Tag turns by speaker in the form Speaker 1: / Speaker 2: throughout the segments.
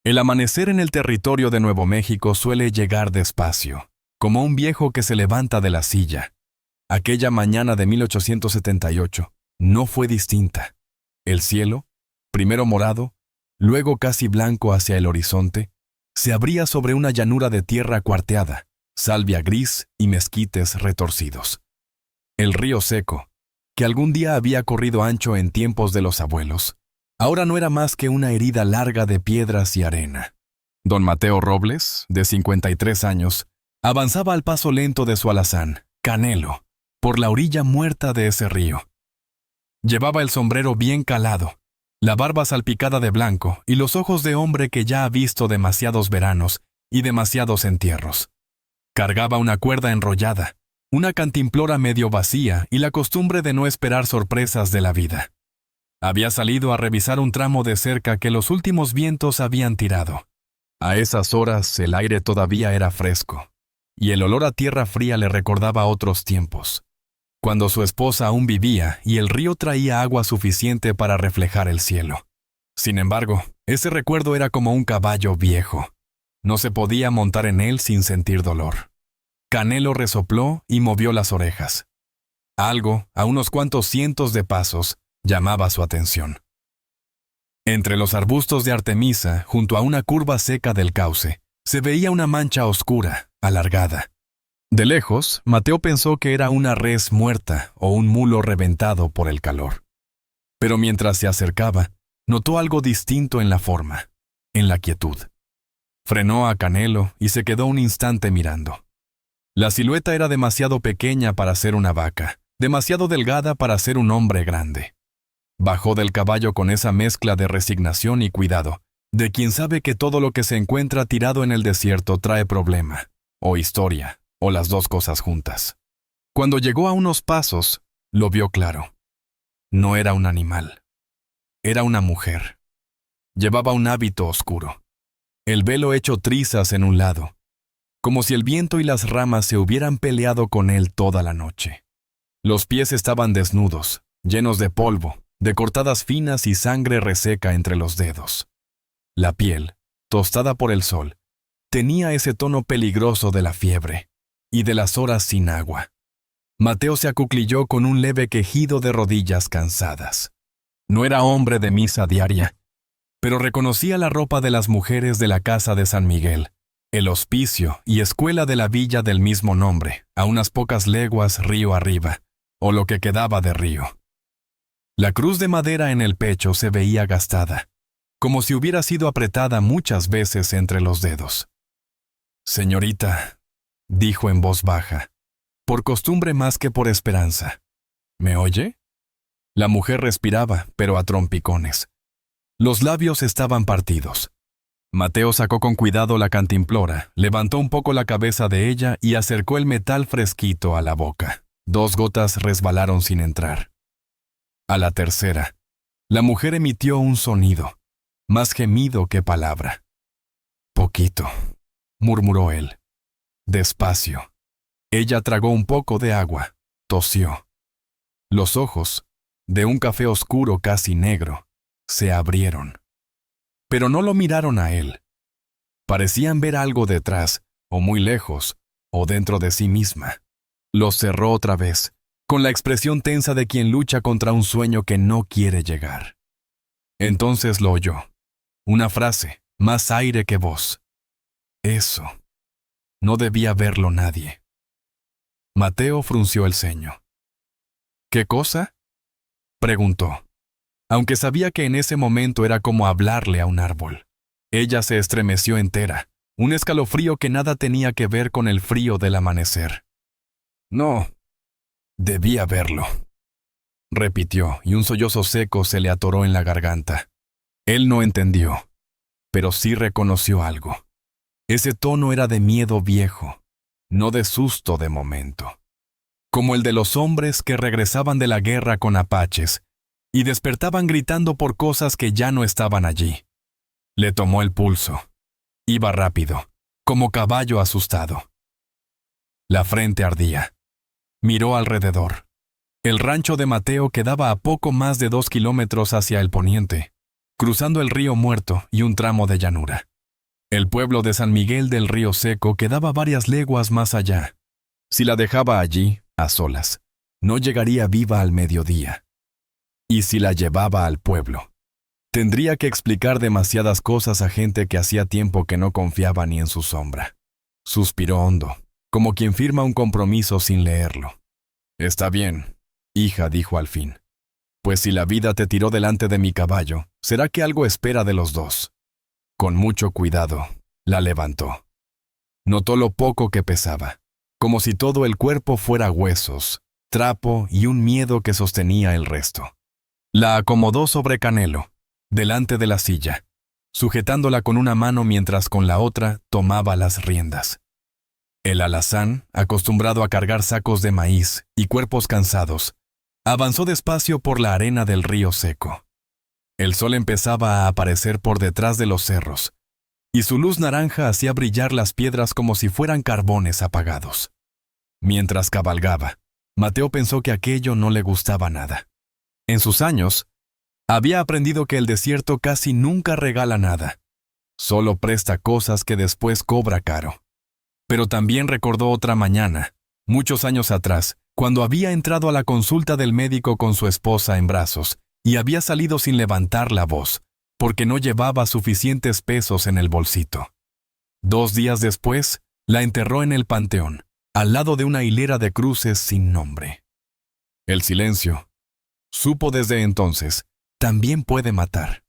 Speaker 1: El amanecer en el territorio de Nuevo México suele llegar despacio, como un viejo que se levanta de la silla. Aquella mañana de 1878 no fue distinta. El cielo, primero morado, luego casi blanco hacia el horizonte, se abría sobre una llanura de tierra cuarteada, salvia gris y mezquites retorcidos. El río seco, que algún día había corrido ancho en tiempos de los abuelos, ahora no era más que una herida larga de piedras y arena. Don Mateo Robles, de 53 años, avanzaba al paso lento de su alazán, Canelo, por la orilla muerta de ese río. Llevaba el sombrero bien calado, la barba salpicada de blanco y los ojos de hombre que ya ha visto demasiados veranos y demasiados entierros. Cargaba una cuerda enrollada, una cantimplora medio vacía y la costumbre de no esperar sorpresas de la vida. Había salido a revisar un tramo de cerca que los últimos vientos habían tirado. A esas horas el aire todavía era fresco, y el olor a tierra fría le recordaba otros tiempos, cuando su esposa aún vivía y el río traía agua suficiente para reflejar el cielo. Sin embargo, ese recuerdo era como un caballo viejo. No se podía montar en él sin sentir dolor. Canelo resopló y movió las orejas. Algo, a unos cuantos cientos de pasos, llamaba su atención. Entre los arbustos de artemisa, junto a una curva seca del cauce, se veía una mancha oscura, alargada. De lejos, Mateo pensó que era una res muerta o un mulo reventado por el calor. Pero mientras se acercaba, notó algo distinto en la forma, en la quietud. Frenó a Canelo y se quedó un instante mirando. La silueta era demasiado pequeña para ser una vaca, demasiado delgada para ser un hombre grande. Bajó del caballo con esa mezcla de resignación y cuidado, de quien sabe que todo lo que se encuentra tirado en el desierto trae problema, o historia, o las dos cosas juntas. Cuando llegó a unos pasos, lo vio claro. No era un animal. Era una mujer. Llevaba un hábito oscuro, el velo hecho trizas en un lado, como si el viento y las ramas se hubieran peleado con él toda la noche. Los pies estaban desnudos, llenos de polvo, de cortadas finas y sangre reseca entre los dedos. La piel, tostada por el sol, tenía ese tono peligroso de la fiebre y de las horas sin agua. Mateo se acuclilló con un leve quejido de rodillas cansadas. No era hombre de misa diaria, pero reconocía la ropa de las mujeres de la casa de San Miguel, el hospicio y escuela de la villa del mismo nombre, a unas pocas leguas río arriba, o lo que quedaba de río. La cruz de madera en el pecho se veía gastada, como si hubiera sido apretada muchas veces entre los dedos. «Señorita», dijo en voz baja, por costumbre más que por esperanza, «¿me oye?». La mujer respiraba, pero a trompicones. Los labios estaban partidos. Mateo sacó con cuidado la cantimplora, levantó un poco la cabeza de ella y acercó el metal fresquito a la boca. 2 gotas resbalaron sin entrar. A la tercera, la mujer emitió un sonido, más gemido que palabra. «Poquito», murmuró él. Despacio. Ella tragó un poco de agua, tosió. Los ojos, de un café oscuro casi negro, se abrieron. Pero no lo miraron a él. Parecían ver algo detrás, o muy lejos, o dentro de sí misma. Los cerró otra vez, con la expresión tensa de quien lucha contra un sueño que no quiere llegar. Entonces lo oyó. Una frase, más aire que voz. Eso. No debía verlo nadie. Mateo frunció el ceño. «¿Qué cosa?», preguntó, aunque sabía que en ese momento era como hablarle a un árbol. Ella se estremeció entera, un escalofrío que nada tenía que ver con el frío del amanecer. «No, debía verlo», repitió, y un sollozo seco se le atoró en la garganta. Él no entendió, pero sí reconoció algo. Ese tono era de miedo viejo, no de susto de momento. Como el de los hombres que regresaban de la guerra con apaches y despertaban gritando por cosas que ya no estaban allí. Le tomó el pulso. Iba rápido, como caballo asustado. La frente ardía. Miró alrededor. El rancho de Mateo quedaba a poco más de 2 kilómetros hacia el poniente, cruzando el río Muerto y un tramo de llanura. El pueblo de San Miguel del Río Seco quedaba varias leguas más allá. Si la dejaba allí, a solas, no llegaría viva al mediodía. Y si la llevaba al pueblo, tendría que explicar demasiadas cosas a gente que hacía tiempo que no confiaba ni en su sombra. Suspiró hondo, como quien firma un compromiso sin leerlo. «Está bien, hija», dijo al fin. «Pues si la vida te tiró delante de mi caballo, será que algo espera de los dos». Con mucho cuidado, la levantó. Notó lo poco que pesaba, como si todo el cuerpo fuera huesos, trapo y un miedo que sostenía el resto. La acomodó sobre Canelo, delante de la silla, sujetándola con una mano mientras con la otra tomaba las riendas. El alazán, acostumbrado a cargar sacos de maíz y cuerpos cansados, avanzó despacio por la arena del río seco. El sol empezaba a aparecer por detrás de los cerros, y su luz naranja hacía brillar las piedras como si fueran carbones apagados. Mientras cabalgaba, Mateo pensó que aquello no le gustaba nada. En sus años, había aprendido que el desierto casi nunca regala nada, solo presta cosas que después cobra caro. Pero también recordó otra mañana, muchos años atrás, cuando había entrado a la consulta del médico con su esposa en brazos y había salido sin levantar la voz, porque no llevaba suficientes pesos en el bolsito. 2 días después, la enterró en el panteón, al lado de una hilera de cruces sin nombre. El silencio, supo desde entonces, también puede matar.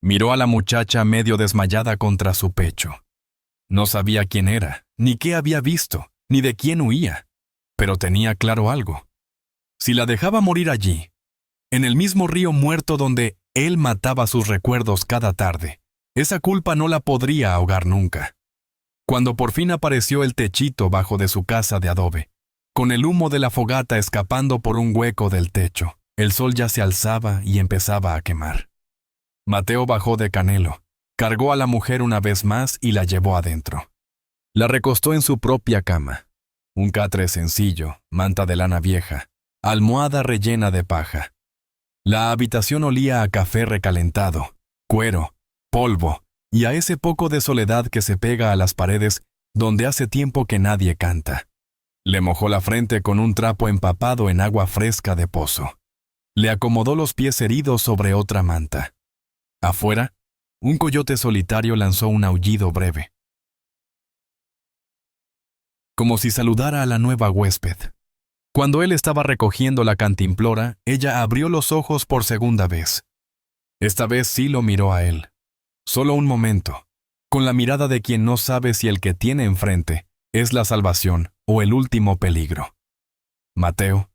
Speaker 1: Miró a la muchacha medio desmayada contra su pecho. No sabía quién era, ni qué había visto, ni de quién huía, pero tenía claro algo. Si la dejaba morir allí, en el mismo río muerto donde él mataba sus recuerdos cada tarde, esa culpa no la podría ahogar nunca. Cuando por fin apareció el techito bajo de su casa de adobe, con el humo de la fogata escapando por un hueco del techo, el sol ya se alzaba y empezaba a quemar. Mateo bajó de Canelo, cargó a la mujer una vez más y la llevó adentro. La recostó en su propia cama. Un catre sencillo, manta de lana vieja, almohada rellena de paja. La habitación olía a café recalentado, cuero, polvo y a ese poco de soledad que se pega a las paredes donde hace tiempo que nadie canta. Le mojó la frente con un trapo empapado en agua fresca de pozo. Le acomodó los pies heridos sobre otra manta. Afuera, un coyote solitario lanzó un aullido breve, como si saludara a la nueva huésped. Cuando él estaba recogiendo la cantimplora, ella abrió los ojos por segunda vez. Esta vez sí lo miró a él. Solo un momento, con la mirada de quien no sabe si el que tiene enfrente es la salvación o el último peligro. Mateo,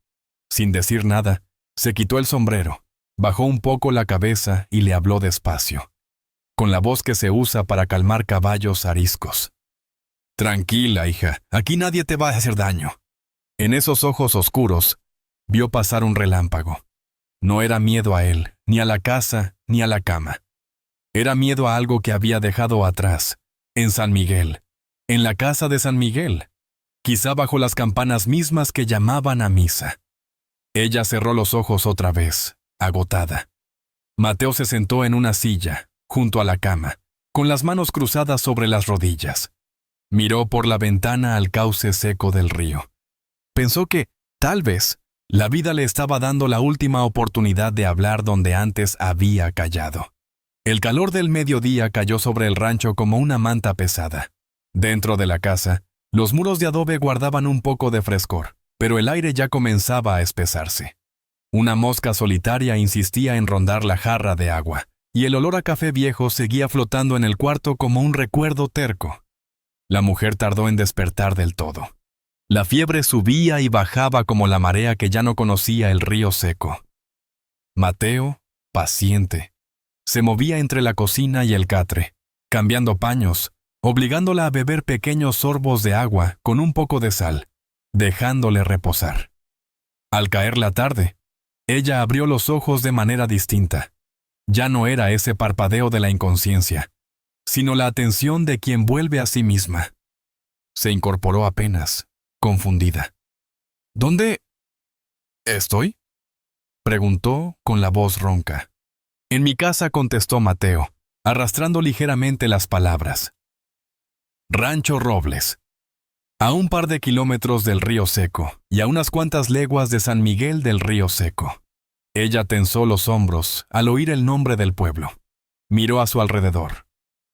Speaker 1: sin decir nada, se quitó el sombrero, bajó un poco la cabeza y le habló despacio, con la voz que se usa para calmar caballos ariscos. «Tranquila, hija, aquí nadie te va a hacer daño». En esos ojos oscuros, vio pasar un relámpago. No era miedo a él, ni a la casa, ni a la cama. Era miedo a algo que había dejado atrás, en San Miguel, en la casa de San Miguel, quizá bajo las campanas mismas que llamaban a misa. Ella cerró los ojos otra vez, agotada. Mateo se sentó en una silla, junto a la cama, con las manos cruzadas sobre las rodillas. Miró por la ventana al cauce seco del río. Pensó que, tal vez, la vida le estaba dando la última oportunidad de hablar donde antes había callado. El calor del mediodía cayó sobre el rancho como una manta pesada. Dentro de la casa, los muros de adobe guardaban un poco de frescor, pero el aire ya comenzaba a espesarse. Una mosca solitaria insistía en rondar la jarra de agua, y el olor a café viejo seguía flotando en el cuarto como un recuerdo terco. La mujer tardó en despertar del todo. La fiebre subía y bajaba como la marea que ya no conocía el río seco. Mateo, paciente, se movía entre la cocina y el catre, cambiando paños, obligándola a beber pequeños sorbos de agua con un poco de sal, dejándole reposar. Al caer la tarde, ella abrió los ojos de manera distinta. Ya no era ese parpadeo de la inconsciencia, sino la atención de quien vuelve a sí misma. Se incorporó apenas, confundida. «¿Dónde estoy?», preguntó con la voz ronca. «En mi casa», contestó Mateo, arrastrando ligeramente las palabras. Rancho Robles. A un par de kilómetros del Río Seco y a unas cuantas leguas de San Miguel del Río Seco. Ella tensó los hombros al oír el nombre del pueblo. Miró a su alrededor.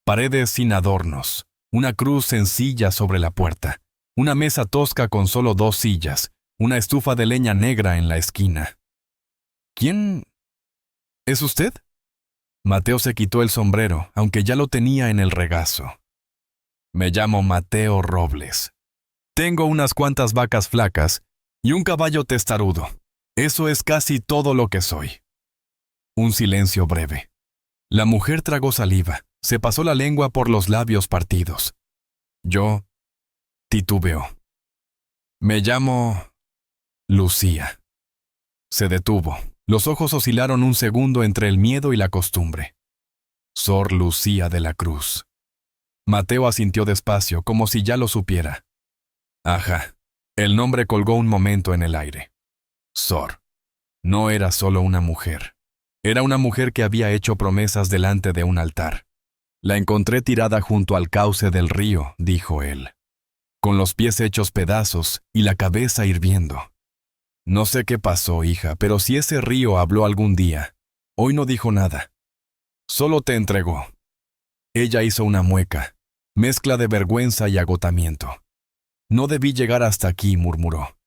Speaker 1: Paredes sin adornos, una cruz sencilla sobre la puerta, una mesa tosca con solo 2 sillas, una estufa de leña negra en la esquina. ¿Quién es usted? Mateo se quitó el sombrero, aunque ya lo tenía en el regazo. Me llamo Mateo Robles. Tengo unas cuantas vacas flacas y un caballo testarudo. Eso es casi todo lo que soy. Un silencio breve. La mujer tragó saliva, se pasó la lengua por los labios partidos. Yo titubeó. Me llamo Lucía. Se detuvo. Los ojos oscilaron un segundo entre el miedo y la costumbre. Sor Lucía de la Cruz. Mateo asintió despacio, como si ya lo supiera. Ajá. El nombre colgó un momento en el aire. Sor. No era solo una mujer. Era una mujer que había hecho promesas delante de un altar. La encontré tirada junto al cauce del río, dijo él, con los pies hechos pedazos y la cabeza hirviendo. No sé qué pasó, hija, pero si ese río habló algún día, hoy no dijo nada. Solo te entregó. Ella hizo una mueca, mezcla de vergüenza y agotamiento. No debí llegar hasta aquí, murmuró.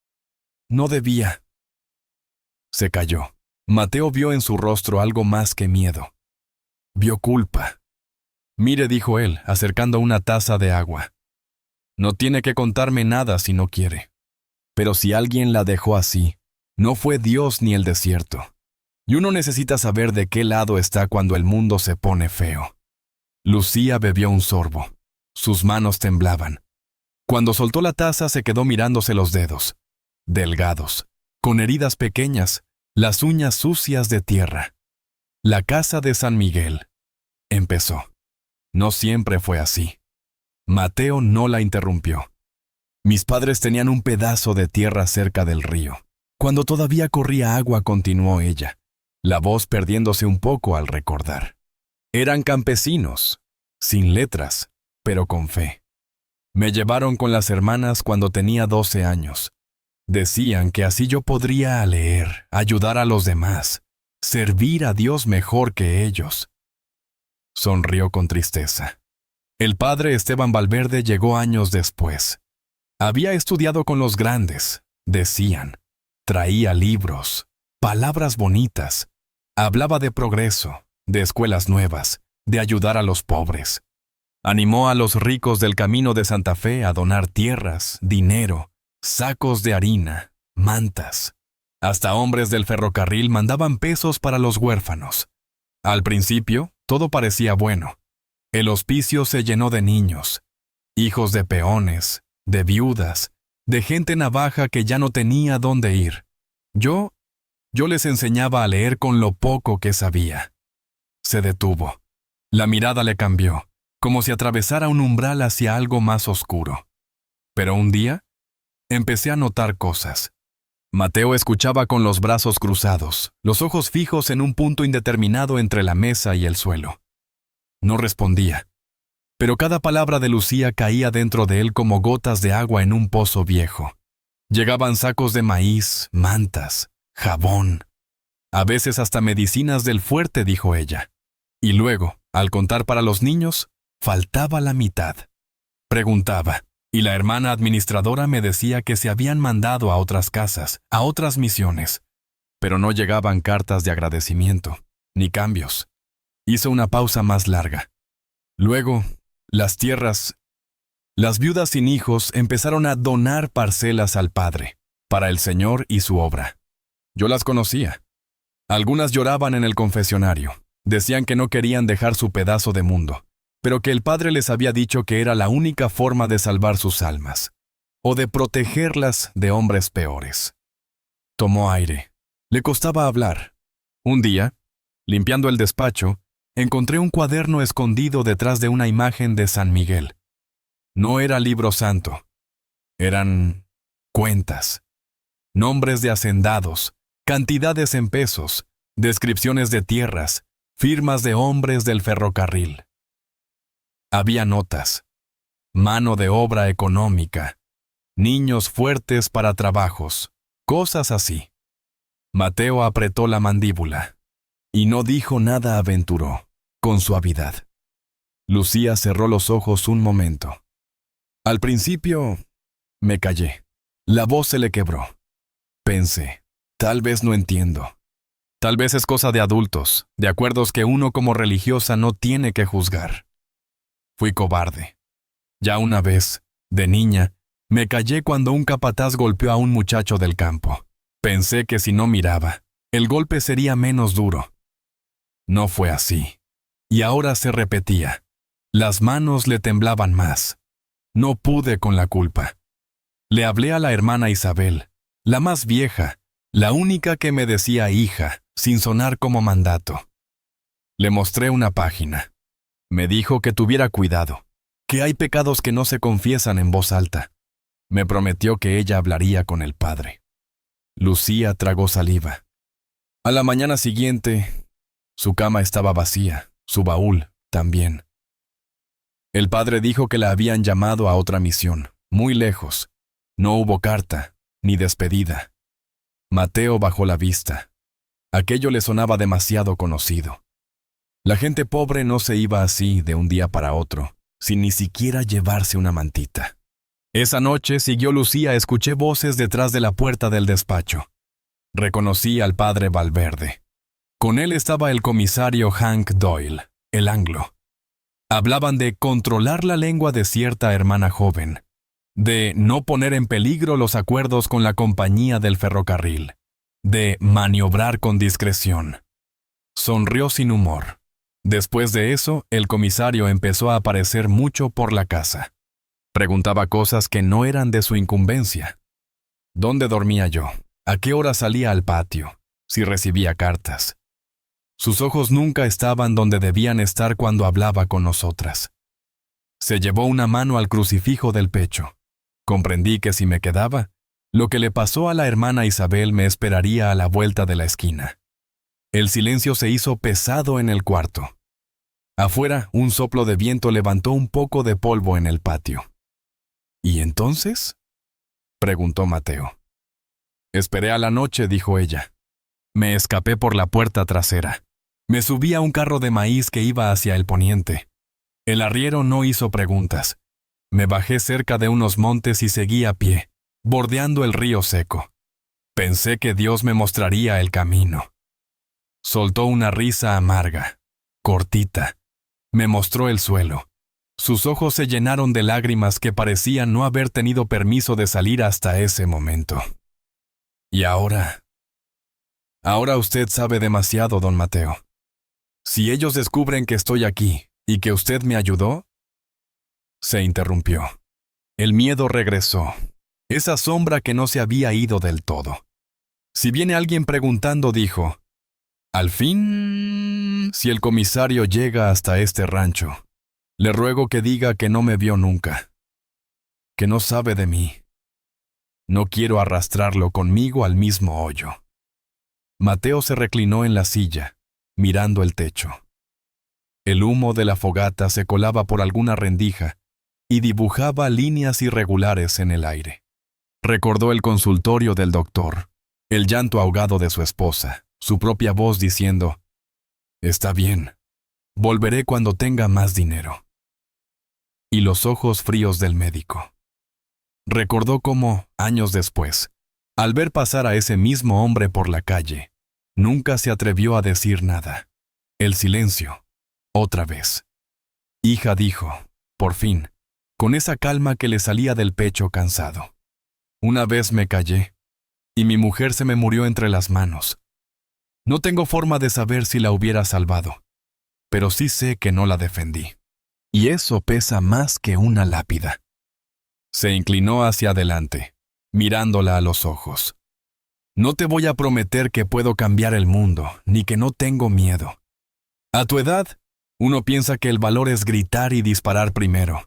Speaker 1: No debía. Se calló. Mateo vio en su rostro algo más que miedo. Vio culpa. Mire, dijo él, acercando una taza de agua. No tiene que contarme nada si no quiere. Pero si alguien la dejó así, no fue Dios ni el desierto. Y uno necesita saber de qué lado está cuando el mundo se pone feo. Lucía bebió un sorbo. Sus manos temblaban. Cuando soltó la taza se quedó mirándose los dedos, delgados, con heridas pequeñas, las uñas sucias de tierra. La casa de San Miguel. Empezó. No siempre fue así. Mateo no la interrumpió. Mis padres tenían un pedazo de tierra cerca del río. Cuando todavía corría agua, continuó ella, la voz perdiéndose un poco al recordar. Eran campesinos, sin letras, pero con fe. Me llevaron con las hermanas cuando tenía 12 años. Decían que así yo podría leer, ayudar a los demás, servir a Dios mejor que ellos. Sonrió con tristeza. El padre Esteban Valverde llegó años después. Había estudiado con los grandes, decían. Traía libros, palabras bonitas. Hablaba de progreso, de escuelas nuevas, de ayudar a los pobres. Animó a los ricos del Camino de Santa Fe a donar tierras, dinero, sacos de harina, mantas. Hasta hombres del ferrocarril mandaban pesos para los huérfanos. Al principio, todo parecía bueno. El hospicio se llenó de niños, hijos de peones, de viudas, de gente navaja que ya no tenía dónde ir. Yo les enseñaba a leer con lo poco que sabía. Se detuvo. La mirada le cambió, como si atravesara un umbral hacia algo más oscuro. Pero un día, empecé a notar cosas. Mateo escuchaba con los brazos cruzados, los ojos fijos en un punto indeterminado entre la mesa y el suelo. No respondía, pero cada palabra de Lucía caía dentro de él como gotas de agua en un pozo viejo. Llegaban sacos de maíz, mantas, jabón, a veces hasta medicinas del fuerte, dijo ella. Y luego, al contar para los niños, faltaba la mitad. Preguntaba, y la hermana administradora me decía que se habían mandado a otras casas, a otras misiones, pero no llegaban cartas de agradecimiento, ni cambios. Hizo una pausa más larga. Luego, las tierras, las viudas sin hijos empezaron a donar parcelas al Padre, para el Señor y su obra. Yo las conocía. Algunas lloraban en el confesionario. Decían que no querían dejar su pedazo de mundo, pero que el Padre les había dicho que era la única forma de salvar sus almas, o de protegerlas de hombres peores. Tomó aire. Le costaba hablar. Un día, limpiando el despacho, encontré un cuaderno escondido detrás de una imagen de San Miguel. No era libro santo. Eran cuentas. Nombres de hacendados, cantidades en pesos, descripciones de tierras, firmas de hombres del ferrocarril. Había notas. mano de obra económica, niños fuertes para trabajos, cosas así. Mateo apretó la mandíbula y no dijo nada, aventuró, con suavidad. Lucía cerró los ojos un momento. Al principio, me callé. La voz se le quebró. Pensé, tal vez no entiendo. Tal vez es cosa de adultos, de acuerdos que uno como religiosa no tiene que juzgar. Fui cobarde. Ya una vez, de niña, me callé cuando un capataz golpeó a un muchacho del campo. Pensé que si no miraba, el golpe sería menos duro. No fue así. Y ahora se repetía. Las manos le temblaban más. No pude con la culpa. Le hablé a la hermana Isabel, la más vieja, la única que me decía hija, sin sonar como mandato. Le mostré una página. Me dijo que tuviera cuidado, que hay pecados que no se confiesan en voz alta. Me prometió que ella hablaría con el padre. Lucía tragó saliva. A la mañana siguiente, su cama estaba vacía, su baúl también. El padre dijo que la habían llamado a otra misión, muy lejos. No hubo carta, ni despedida. Mateo bajó la vista. Aquello le sonaba demasiado conocido. La gente pobre no se iba así de un día para otro, sin ni siquiera llevarse una mantita. Esa noche, siguió Lucía, escuché voces detrás de la puerta del despacho. Reconocí al padre Valverde. Con él estaba el comisario Hank Doyle, el anglo. Hablaban de controlar la lengua de cierta hermana joven, de no poner en peligro los acuerdos con la compañía del ferrocarril, de maniobrar con discreción. Sonrió sin humor. Después de eso, el comisario empezó a aparecer mucho por la casa. Preguntaba cosas que no eran de su incumbencia. ¿Dónde dormía yo? ¿A qué hora salía al patio? Si recibía cartas. Sus ojos nunca estaban donde debían estar cuando hablaba con nosotras. Se llevó una mano al crucifijo del pecho. Comprendí que si me quedaba, lo que le pasó a la hermana Isabel me esperaría a la vuelta de la esquina. El silencio se hizo pesado en el cuarto. Afuera, un soplo de viento levantó un poco de polvo en el patio. ¿Y entonces?, preguntó Mateo. Esperé a la noche, dijo ella. Me escapé por la puerta trasera. Me subí a un carro de maíz que iba hacia el poniente. El arriero no hizo preguntas. Me bajé cerca de unos montes y seguí a pie, bordeando el río seco. Pensé que Dios me mostraría el camino. Soltó una risa amarga, cortita. Me mostró el suelo. Sus ojos se llenaron de lágrimas que parecían no haber tenido permiso de salir hasta ese momento. ¿Y ahora? Ahora usted sabe demasiado, don Mateo. Si ellos descubren que estoy aquí y que usted me ayudó... Se interrumpió. El miedo regresó, esa sombra que no se había ido del todo. Si viene alguien preguntando, dijo, al fin, si el comisario llega hasta este rancho, le ruego que diga que no me vio nunca, que no sabe de mí. No quiero arrastrarlo conmigo al mismo hoyo. Mateo se reclinó en la silla, mirando el techo. El humo de la fogata se colaba por alguna rendija y dibujaba líneas irregulares en el aire. Recordó el consultorio del doctor, el llanto ahogado de su esposa, su propia voz diciendo, «Está bien, volveré cuando tenga más dinero». Y los ojos fríos del médico. Recordó cómo, años después, al ver pasar a ese mismo hombre por la calle, nunca se atrevió a decir nada. El silencio, otra vez. Hija, dijo, por fin, con esa calma que le salía del pecho cansado. Una vez me callé, y mi mujer se me murió entre las manos. No tengo forma de saber si la hubiera salvado, pero sí sé que no la defendí. Y eso pesa más que una lápida. Se inclinó hacia adelante, mirándola a los ojos. No te voy a prometer que puedo cambiar el mundo, ni que no tengo miedo. A tu edad, uno piensa que el valor es gritar y disparar primero.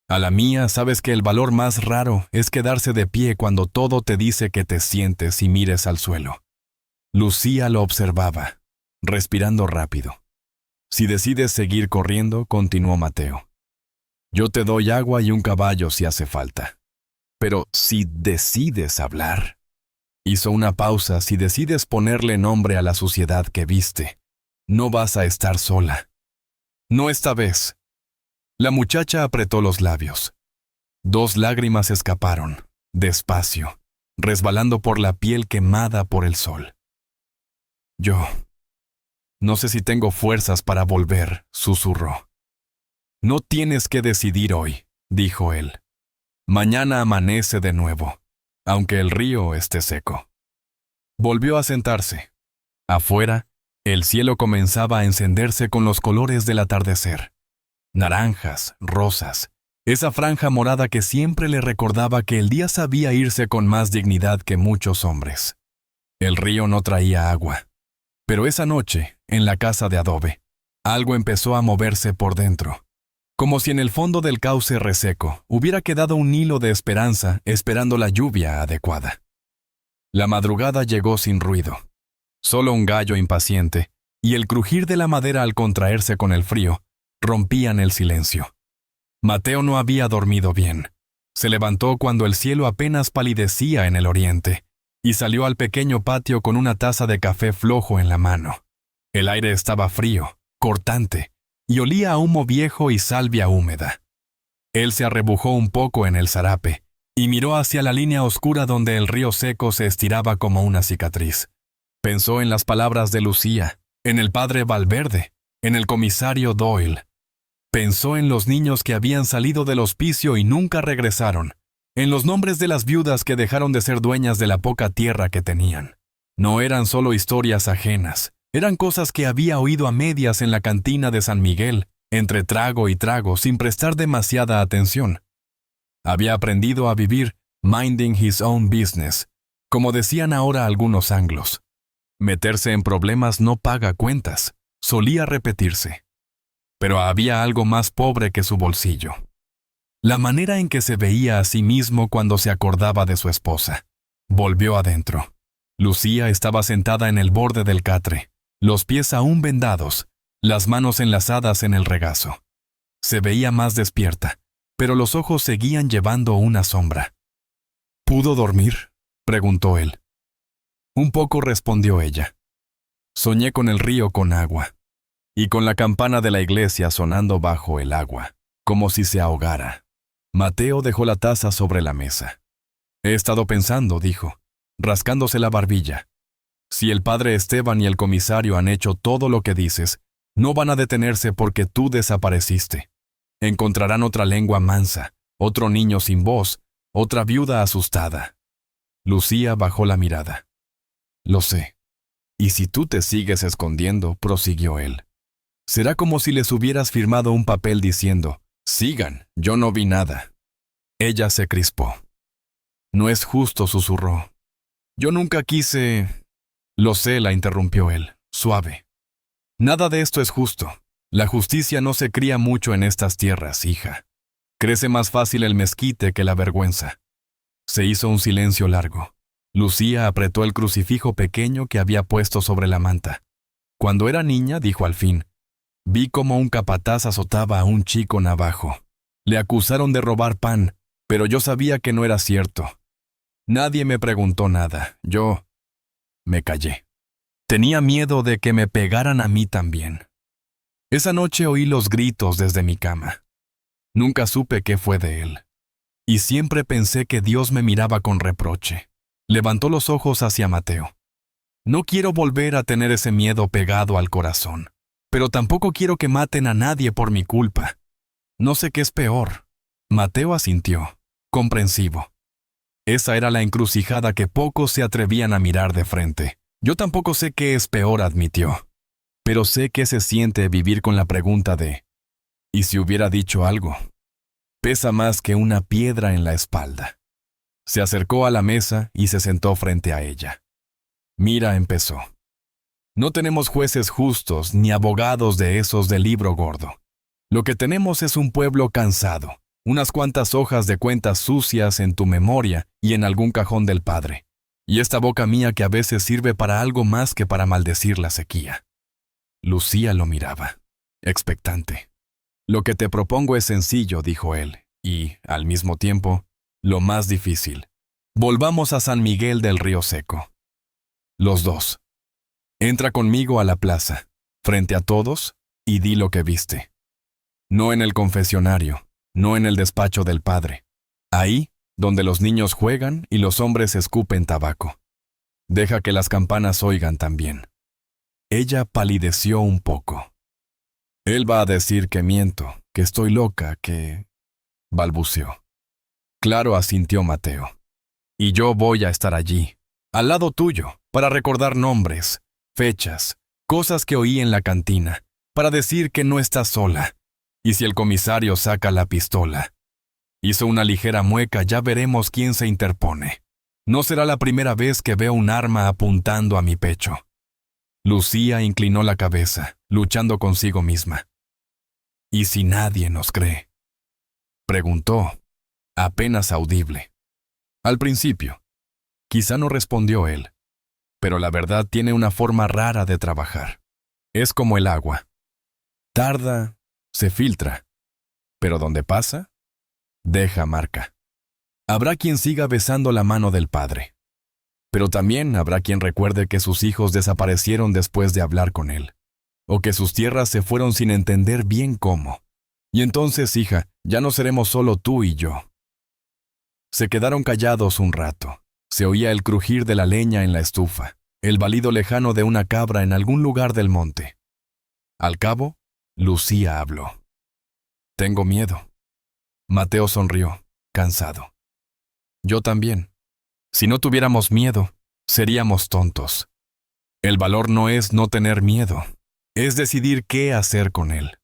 Speaker 1: A la mía, sabes que el valor más raro es quedarse de pie cuando todo te dice que te sientes y mires al suelo. Lucía lo observaba, respirando rápido. Si decides seguir corriendo, continuó Mateo. Yo te doy agua y un caballo si hace falta. Pero si decides hablar, hizo una pausa, si decides ponerle nombre a la suciedad que viste, no vas a estar sola. No esta vez. La muchacha apretó los labios. 2 lágrimas escaparon, despacio, resbalando por la piel quemada por el sol. Yo no sé si tengo fuerzas para volver, susurró. No tienes que decidir hoy, dijo él. Mañana amanece de nuevo, aunque el río esté seco. Volvió a sentarse. Afuera, el cielo comenzaba a encenderse con los colores del atardecer. Naranjas, rosas, esa franja morada que siempre le recordaba que el día sabía irse con más dignidad que muchos hombres. El río no traía agua. Pero esa noche, en la casa de adobe, algo empezó a moverse por dentro. Como si en el fondo del cauce reseco hubiera quedado un hilo de esperanza esperando la lluvia adecuada. La madrugada llegó sin ruido. Solo un gallo impaciente y el crujir de la madera al contraerse con el frío rompían el silencio. Mateo no había dormido bien. Se levantó cuando el cielo apenas palidecía en el oriente y salió al pequeño patio con una taza de café flojo en la mano. El aire estaba frío, cortante, y olía a humo viejo y salvia húmeda. Él se arrebujó un poco en el zarape y miró hacia la línea oscura donde el río seco se estiraba como una cicatriz. Pensó en las palabras de Lucía, en el padre Valverde, en el comisario Doyle. Pensó en los niños que habían salido del hospicio y nunca regresaron, en los nombres de las viudas que dejaron de ser dueñas de la poca tierra que tenían. No eran solo historias ajenas, eran cosas que había oído a medias en la cantina de San Miguel, entre trago y trago, sin prestar demasiada atención. Había aprendido a vivir minding his own business, como decían ahora algunos anglos. Meterse en problemas no paga cuentas, solía repetirse. Pero había algo más pobre que su bolsillo. La manera en que se veía a sí mismo cuando se acordaba de su esposa. Volvió adentro. Lucía estaba sentada en el borde del catre, los pies aún vendados, las manos enlazadas en el regazo. Se veía más despierta, pero los ojos seguían llevando una sombra. ¿Pudo dormir?, preguntó él. Un poco, respondió ella. Soñé con el río con agua, y con la campana de la iglesia sonando bajo el agua, como si se ahogara. Mateo dejó la taza sobre la mesa. He estado pensando, dijo, rascándose la barbilla. Si el padre Esteban y el comisario han hecho todo lo que dices, no van a detenerse porque tú desapareciste. Encontrarán otra lengua mansa, otro niño sin voz, otra viuda asustada. Lucía bajó la mirada. Lo sé. Y si tú te sigues escondiendo, prosiguió él, será como si les hubieras firmado un papel diciendo, sigan, yo no vi nada. Ella se crispó. No es justo, susurró. Yo nunca quise... Lo sé, la interrumpió él, suave. Nada de esto es justo. La justicia no se cría mucho en estas tierras, hija. Crece más fácil el mezquite que la vergüenza. Se hizo un silencio largo. Lucía apretó el crucifijo pequeño que había puesto sobre la manta. Cuando era niña, dijo al fin, vi cómo un capataz azotaba a un chico navajo. Le acusaron de robar pan, pero yo sabía que no era cierto. Nadie me preguntó nada. Yo me callé. Tenía miedo de que me pegaran a mí también. Esa noche oí los gritos desde mi cama. Nunca supe qué fue de él. Y siempre pensé que Dios me miraba con reproche. Levantó los ojos hacia Mateo. No quiero volver a tener ese miedo pegado al corazón, pero tampoco quiero que maten a nadie por mi culpa. No sé qué es peor. Mateo asintió, comprensivo. Esa era la encrucijada que pocos se atrevían a mirar de frente. Yo tampoco sé qué es peor, admitió. Pero sé qué se siente vivir con la pregunta de, ¿y si hubiera dicho algo? Pesa más que una piedra en la espalda. Se acercó a la mesa y se sentó frente a ella. Mira, empezó. No tenemos jueces justos ni abogados de esos del libro gordo. Lo que tenemos es un pueblo cansado, unas cuantas hojas de cuentas sucias en tu memoria y en algún cajón del padre. Y esta boca mía que a veces sirve para algo más que para maldecir la sequía. Lucía lo miraba, expectante. Lo que te propongo es sencillo, dijo él, y, al mismo tiempo, lo más difícil. Volvamos a San Miguel del Río Seco. Los dos. Entra conmigo a la plaza, frente a todos, y di lo que viste. No en el confesionario, no en el despacho del padre. Ahí, donde los niños juegan y los hombres escupen tabaco. Deja que las campanas oigan también. Ella palideció un poco. Él va a decir que miento, que estoy loca, que... balbuceó. Claro, asintió Mateo. Y yo voy a estar allí, al lado tuyo, para recordar nombres, fechas, cosas que oí en la cantina, para decir que no estás sola. Y si el comisario saca la pistola. Hizo una ligera mueca, ya veremos quién se interpone. No será la primera vez que veo un arma apuntando a mi pecho. Lucía inclinó la cabeza, luchando consigo misma. ¿Y si nadie nos cree? Preguntó, apenas audible. Al principio. Quizá no respondió él. Pero la verdad tiene una forma rara de trabajar. Es como el agua. Tarda, se filtra. Pero donde pasa, deja marca. Habrá quien siga besando la mano del padre. Pero también habrá quien recuerde que sus hijos desaparecieron después de hablar con él. O que sus tierras se fueron sin entender bien cómo. Y entonces, hija, ya no seremos solo tú y yo. Se quedaron callados un rato. Se oía el crujir de la leña en la estufa, el balido lejano de una cabra en algún lugar del monte. Al cabo, Lucía habló. Tengo miedo. Mateo sonrió, cansado. Yo también. Si no tuviéramos miedo, seríamos tontos. El valor no es no tener miedo, es decidir qué hacer con él.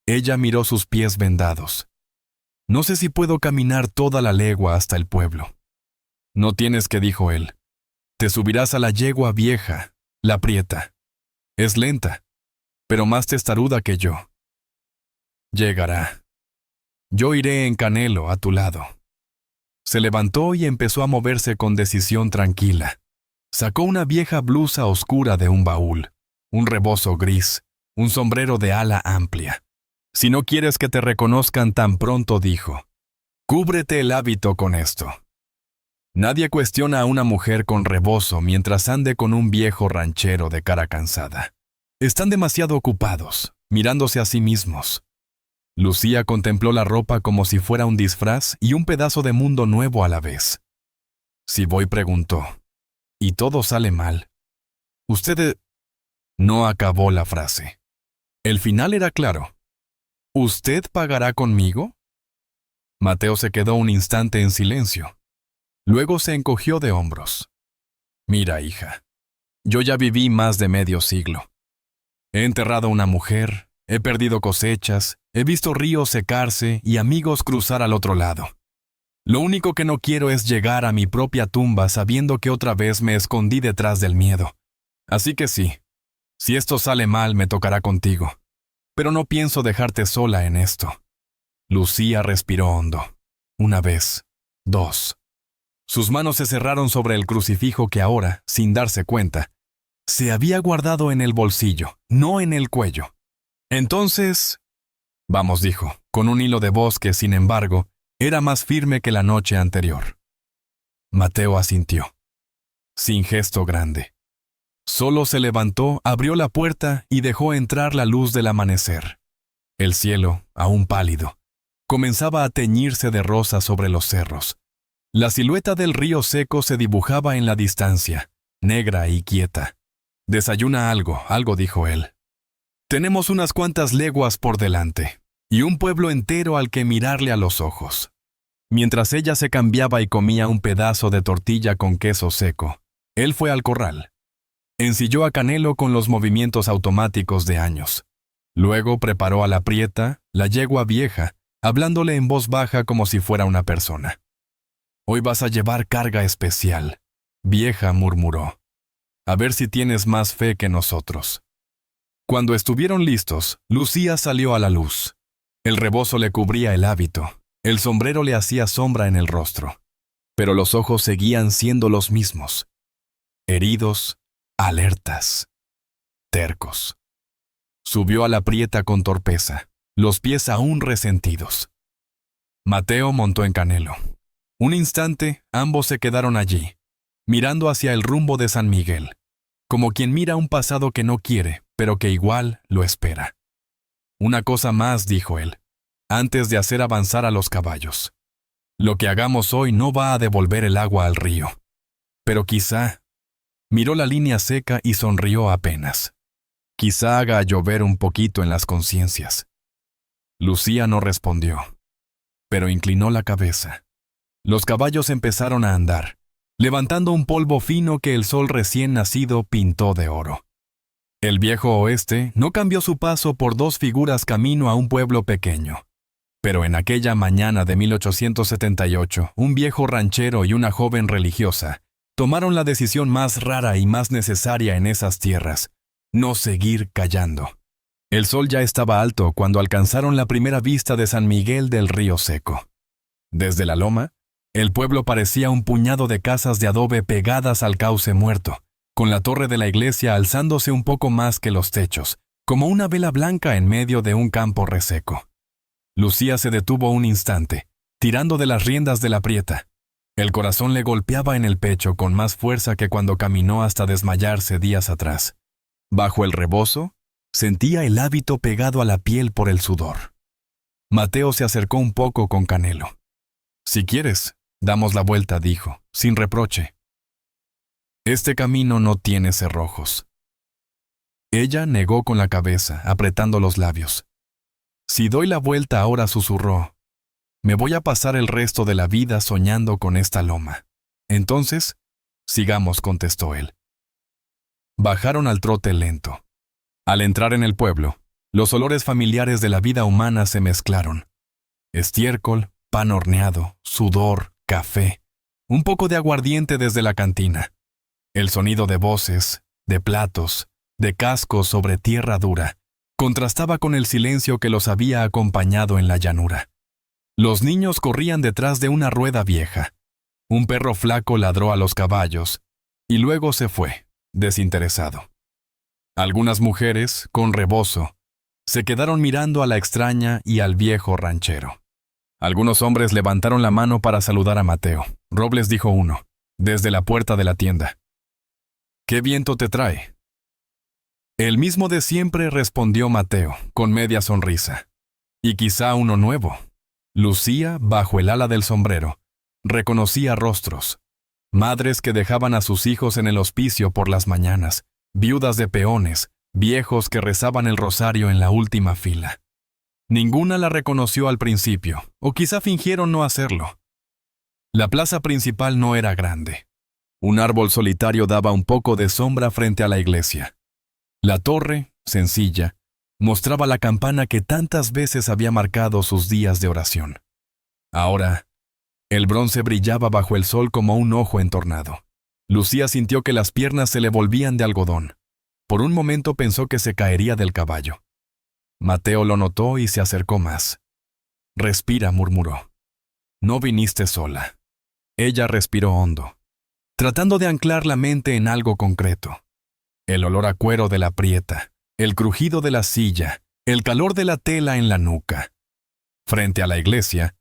Speaker 1: Ella miró sus pies vendados. No sé si puedo caminar toda la legua hasta el pueblo. No tienes que, dijo él. Te subirás a la yegua vieja, la prieta. Es lenta, pero más testaruda que yo. Llegará. Yo iré en Canelo a tu lado. Se levantó y empezó a moverse con decisión tranquila. Sacó una vieja blusa oscura de un baúl, un rebozo gris, un sombrero de ala amplia. Si no quieres que te reconozcan tan pronto, dijo, cúbrete el hábito con esto. Nadie cuestiona a una mujer con rebozo mientras ande con un viejo ranchero de cara cansada. Están demasiado ocupados, mirándose a sí mismos. Lucía contempló la ropa como si fuera un disfraz y un pedazo de mundo nuevo a la vez. Si voy, preguntó, y todo sale mal. Usted... No acabó la frase. El final era claro. ¿Usted pagará conmigo? Mateo se quedó un instante en silencio. Luego se encogió de hombros. Mira, hija, yo ya viví más de medio siglo. He enterrado a una mujer, he perdido cosechas, he visto ríos secarse y amigos cruzar al otro lado. Lo único que no quiero es llegar a mi propia tumba sabiendo que otra vez me escondí detrás del miedo. Así que sí, si esto sale mal me tocará contigo. Pero no pienso dejarte sola en esto. Lucía respiró hondo. Una vez, dos. Sus manos se cerraron sobre el crucifijo que ahora, sin darse cuenta, se había guardado en el bolsillo, no en el cuello. Entonces... Vamos, dijo, con un hilo de voz que, sin embargo, era más firme que la noche anterior. Mateo asintió, sin gesto grande. Solo se levantó, abrió la puerta y dejó entrar la luz del amanecer. El cielo, aún pálido, comenzaba a teñirse de rosa sobre los cerros. La silueta del río seco se dibujaba en la distancia, negra y quieta. Desayuna algo, dijo él. Tenemos unas cuantas leguas por delante, y un pueblo entero al que mirarle a los ojos. Mientras ella se cambiaba y comía un pedazo de tortilla con queso seco, él fue al corral. Ensilló a Canelo con los movimientos automáticos de años. Luego preparó a la prieta, la yegua vieja, hablándole en voz baja como si fuera una persona. Hoy vas a llevar carga especial, vieja, murmuró. A ver si tienes más fe que nosotros. Cuando estuvieron listos, Lucía salió a la luz. El rebozo le cubría el hábito, el sombrero le hacía sombra en el rostro. Pero los ojos seguían siendo los mismos. Heridos, alertas, tercos. Subió a la prieta con torpeza. los pies aún resentidos. Mateo montó en Canelo. Un instante, ambos se quedaron allí, mirando hacia el rumbo de San Miguel, como quien mira un pasado que no quiere, pero que igual lo espera. Una cosa más, dijo él, antes de hacer avanzar a los caballos. Lo que hagamos hoy no va a devolver el agua al río. Pero quizá... Miró la línea seca y sonrió apenas. Quizá haga llover un poquito en las conciencias. Lucía no respondió, pero inclinó la cabeza. Los caballos empezaron a andar, levantando un polvo fino que el sol recién nacido pintó de oro. El viejo oeste no cambió su paso por dos figuras camino a un pueblo pequeño. Pero en aquella mañana de 1878, un viejo ranchero y una joven religiosa tomaron la decisión más rara y más necesaria en esas tierras: no seguir callando. El sol ya estaba alto cuando alcanzaron la primera vista de San Miguel del Río Seco. Desde la loma, el pueblo parecía un puñado de casas de adobe pegadas al cauce muerto, con la torre de la iglesia alzándose un poco más que los techos, como una vela blanca en medio de un campo reseco. Lucía se detuvo un instante, tirando de las riendas de la prieta. El corazón le golpeaba en el pecho con más fuerza que cuando caminó hasta desmayarse días atrás. Bajo el rebozo, sentía el hábito pegado a la piel por el sudor. Mateo se acercó un poco con Canelo. «Si quieres, damos la vuelta», dijo, sin reproche. «Este camino no tiene cerrojos». Ella negó con la cabeza, apretando los labios. «Si doy la vuelta ahora», susurró, «me voy a pasar el resto de la vida soñando con esta loma». «Entonces, sigamos», contestó él. Bajaron al trote lento. Al entrar en el pueblo, los olores familiares de la vida humana se mezclaron. Estiércol, pan horneado, sudor, café, un poco de aguardiente desde la cantina. El sonido de voces, de platos, de cascos sobre tierra dura, contrastaba con el silencio que los había acompañado en la llanura. Los niños corrían detrás de una rueda vieja. Un perro flaco ladró a los caballos y luego se fue, desinteresado. Algunas mujeres, con rebozo, se quedaron mirando a la extraña y al viejo ranchero. Algunos hombres levantaron la mano para saludar a Mateo. Robles dijo uno, desde la puerta de la tienda: «¿Qué viento te trae?» «El mismo de siempre», respondió Mateo, con media sonrisa. «Y quizá uno nuevo». Lucía, bajo el ala del sombrero, reconocía rostros. Madres que dejaban a sus hijos en el hospicio por las mañanas, viudas de peones, viejos que rezaban el rosario en la última fila. Ninguna la reconoció al principio, o quizá fingieron no hacerlo. La plaza principal no era grande. Un árbol solitario daba un poco de sombra frente a la iglesia. La torre, sencilla, mostraba la campana que tantas veces había marcado sus días de oración. Ahora, el bronce brillaba bajo el sol como un ojo entornado. Lucía sintió que las piernas se le volvían de algodón. Por un momento pensó que se caería del caballo. Mateo lo notó y se acercó más. «Respira», murmuró. «No viniste sola». Ella respiró hondo, tratando de anclar la mente en algo concreto. El olor a cuero de la prieta, el crujido de la silla, el calor de la tela en la nuca. Frente a la iglesia,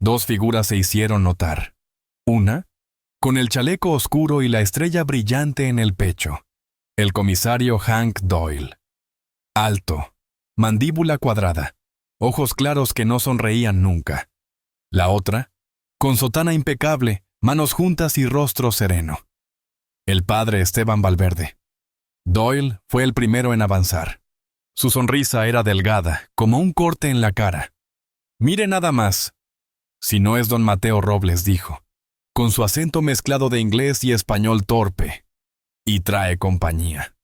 Speaker 1: dos figuras se hicieron notar. Una, con el chaleco oscuro y la estrella brillante en el pecho, el comisario Hank Doyle. Alto, mandíbula cuadrada, ojos claros que no sonreían nunca. La otra, con sotana impecable, manos juntas y rostro sereno. El padre Esteban Valverde. Doyle fue el primero en avanzar. Su sonrisa era delgada, como un corte en la cara. «Mire nada más». «Si no es don Mateo Robles», dijo, con su acento mezclado de inglés y español torpe. «Y trae compañía».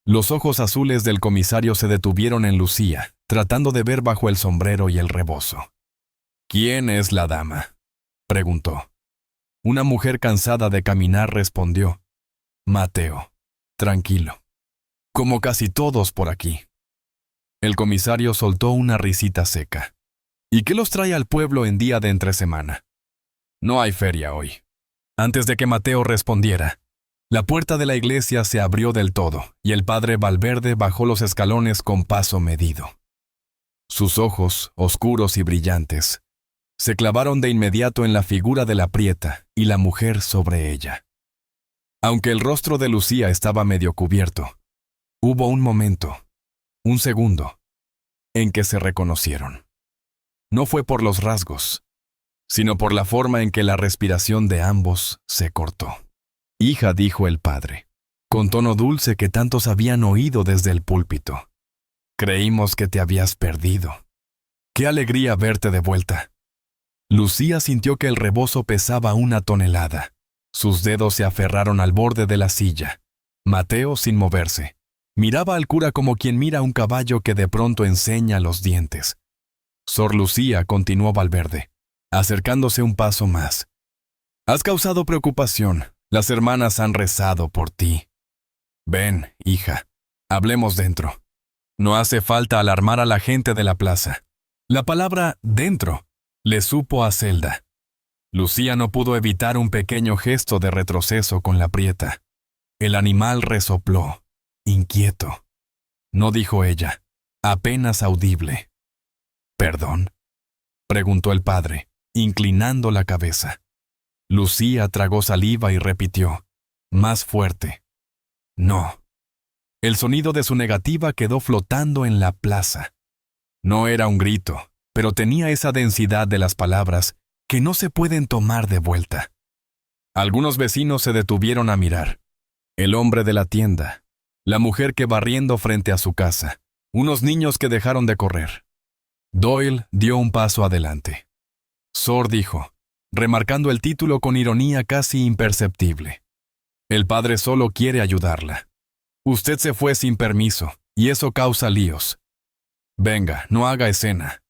Speaker 1: Los ojos azules del comisario se detuvieron en Lucía, tratando de ver bajo el sombrero y el rebozo. «¿Quién es la dama?», preguntó. Una mujer cansada de caminar respondió: «Mateo, tranquilo, como casi todos por aquí». El comisario soltó una risita seca. «¿Y qué los trae al pueblo en día de entresemana?» «No hay feria hoy». Antes de que Mateo respondiera, la puerta de la iglesia se abrió del todo y el padre Valverde bajó los escalones con paso medido. Sus ojos, oscuros y brillantes, se clavaron de inmediato en la figura de la prieta y la mujer sobre ella. Aunque el rostro de Lucía estaba medio cubierto, hubo un momento, un segundo, en que se reconocieron. No fue por los rasgos, sino por la forma en que la respiración de ambos se cortó. «Hija», dijo el padre, con tono dulce que tantos habían oído desde el púlpito. «Creímos que te habías perdido. ¡Qué alegría verte de vuelta!». Lucía sintió que el rebozo pesaba 1 tonelada. Sus dedos se aferraron al borde de la silla. Mateo, sin moverse, miraba al cura como quien mira a un caballo que de pronto enseña los dientes. «Sor Lucía», continuó Valverde, acercándose un paso más. «Has causado preocupación. Las hermanas han rezado por ti. Ven, hija, hablemos dentro. No hace falta alarmar a la gente de la plaza». La palabra «dentro» le supo a Zelda. Lucía no pudo evitar un pequeño gesto de retroceso con la prieta. El animal resopló, inquieto. No dijo ella, apenas audible. «¿Perdón?», preguntó el padre, inclinando la cabeza. Lucía tragó saliva y repitió, más fuerte: «No». El sonido de su negativa quedó flotando en la plaza. No era un grito, pero tenía esa densidad de las palabras que no se pueden tomar de vuelta. Algunos vecinos se detuvieron a mirar. El hombre de la tienda, la mujer que barriendo frente a su casa, unos niños que dejaron de correr. Doyle dio un paso adelante. «Sor», dijo, remarcando el título con ironía casi imperceptible. «El padre solo quiere ayudarla. Usted se fue sin permiso, y eso causa líos. Venga, no haga escena».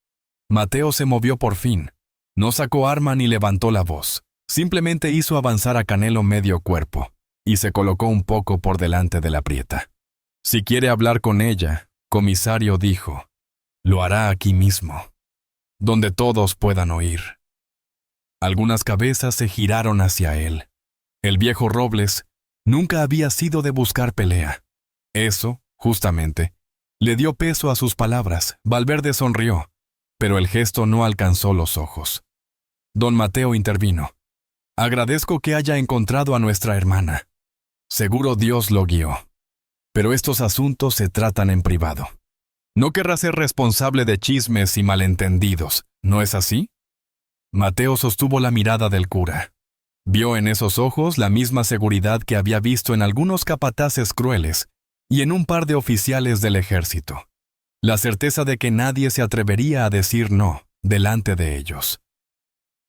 Speaker 1: Mateo se movió por fin. No sacó arma ni levantó la voz. Simplemente hizo avanzar a Canelo medio cuerpo, y se colocó un poco por delante de la prieta. «Si quiere hablar con ella», comisario dijo, «lo hará aquí mismo, donde todos puedan oír». Algunas cabezas se giraron hacia él. El viejo Robles nunca había sido de buscar pelea. Eso, justamente, le dio peso a sus palabras. Valverde sonrió, pero el gesto no alcanzó los ojos. Don Mateo intervino. «Agradezco que haya encontrado a nuestra hermana. Seguro Dios lo guió. Pero estos asuntos se tratan en privado. No querrá ser responsable de chismes y malentendidos, ¿no es así?». Mateo sostuvo la mirada del cura. Vio en esos ojos la misma seguridad que había visto en algunos capataces crueles y en un par de oficiales del ejército. La certeza de que nadie se atrevería a decir no delante de ellos.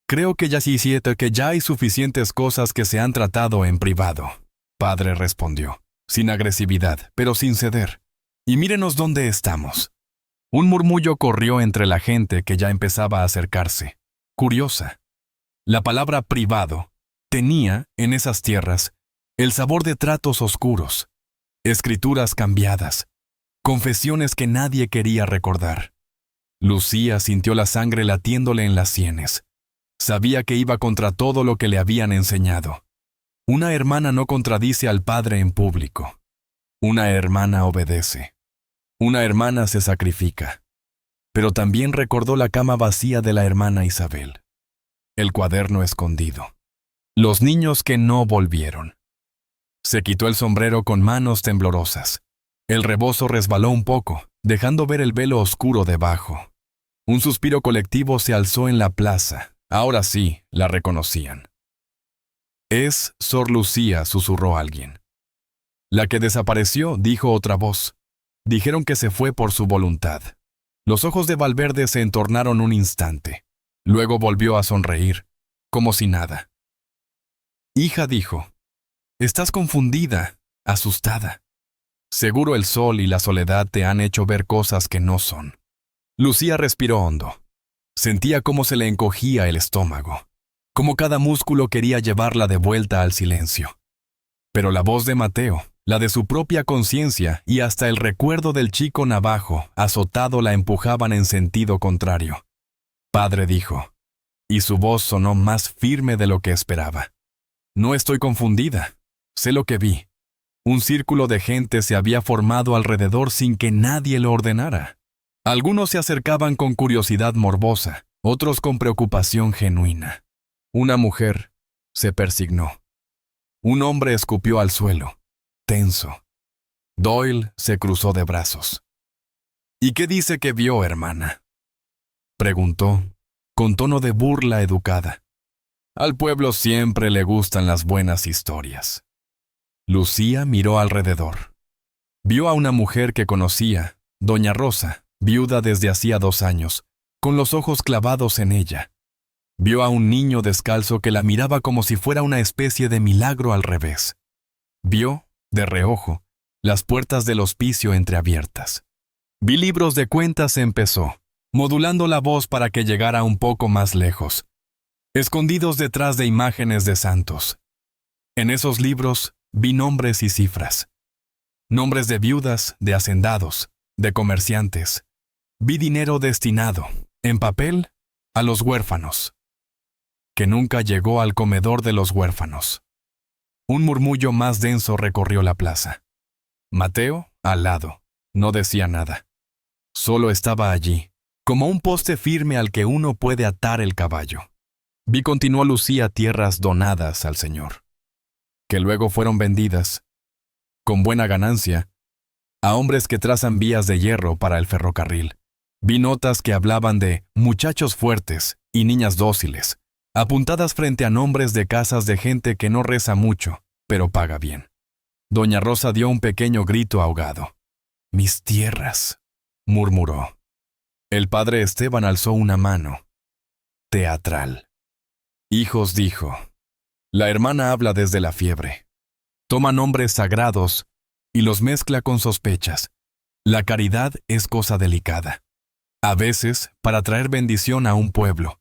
Speaker 1: «Creo que ya hay suficientes cosas que se han tratado en privado», padre respondió, sin agresividad, pero sin ceder. «Y mírenos dónde estamos». Un murmullo corrió entre la gente que ya empezaba a acercarse, curiosa. La palabra «privado» tenía, en esas tierras, el sabor de tratos oscuros, escrituras cambiadas, confesiones que nadie quería recordar. Lucía sintió la sangre latiéndole en las sienes. Sabía que iba contra todo lo que le habían enseñado. Una hermana no contradice al padre en público. Una hermana obedece. Una hermana se sacrifica. Pero también recordó la cama vacía de la hermana Isabel. El cuaderno escondido. Los niños que no volvieron. Se quitó el sombrero con manos temblorosas. El rebozo resbaló un poco, dejando ver el velo oscuro debajo. Un suspiro colectivo se alzó en la plaza. Ahora sí, la reconocían. «Es Sor Lucía», susurró alguien. «La que desapareció», dijo otra voz. Dijeron que se fue por su voluntad. Los ojos de Valverde se entornaron un instante. Luego volvió a sonreír, como si nada. «Hija», dijo, «estás confundida, asustada. Seguro el sol y la soledad te han hecho ver cosas que no son». Lucía respiró hondo. Sentía cómo se le encogía el estómago, cómo cada músculo quería llevarla de vuelta al silencio. Pero la voz de Mateo, la de su propia conciencia y hasta el recuerdo del chico navajo azotado la empujaban en sentido contrario. «Padre», dijo, y su voz sonó más firme de lo que esperaba. «No estoy confundida. Sé lo que vi. Un círculo de gente se había formado alrededor sin que nadie lo ordenara. Algunos se acercaban con curiosidad morbosa, otros con preocupación genuina. Una mujer se persignó. Un hombre escupió al suelo, tenso. Doyle se cruzó de brazos. ¿Y qué dice que vio, hermana?, preguntó, con tono de burla educada. Al pueblo siempre le gustan las buenas historias. Lucía miró alrededor. Vio a una mujer que conocía, doña Rosa, viuda desde hacía 2 años, con los ojos clavados en ella. Vio a un niño descalzo que la miraba como si fuera una especie de milagro al revés. Vio, de reojo, las puertas del hospicio entreabiertas. Vi libros de cuentas, empezó, modulando la voz para que llegara un poco más lejos, escondidos detrás de imágenes de santos. En esos libros vi nombres y cifras. Nombres de viudas, de hacendados, de comerciantes. Vi dinero destinado, en papel, a los huérfanos, que nunca llegó al comedor de los huérfanos. Un murmullo más denso recorrió la plaza. Mateo, al lado, no decía nada. Solo estaba allí, como un poste firme al que uno puede atar el caballo. Vi, continuó Lucía, tierras donadas al Señor, que luego fueron vendidas, con buena ganancia, a hombres que trazan vías de hierro para el ferrocarril. Vi notas que hablaban de muchachos fuertes y niñas dóciles, apuntadas frente a nombres de casas de gente que no reza mucho, pero paga bien. Doña Rosa dio un pequeño grito ahogado. «Mis tierras», murmuró. El padre Esteban alzó una mano. Teatral. «Hijos», dijo. La hermana habla desde la fiebre. Toma nombres sagrados y los mezcla con sospechas. La caridad es cosa delicada. A veces, para traer bendición a un pueblo,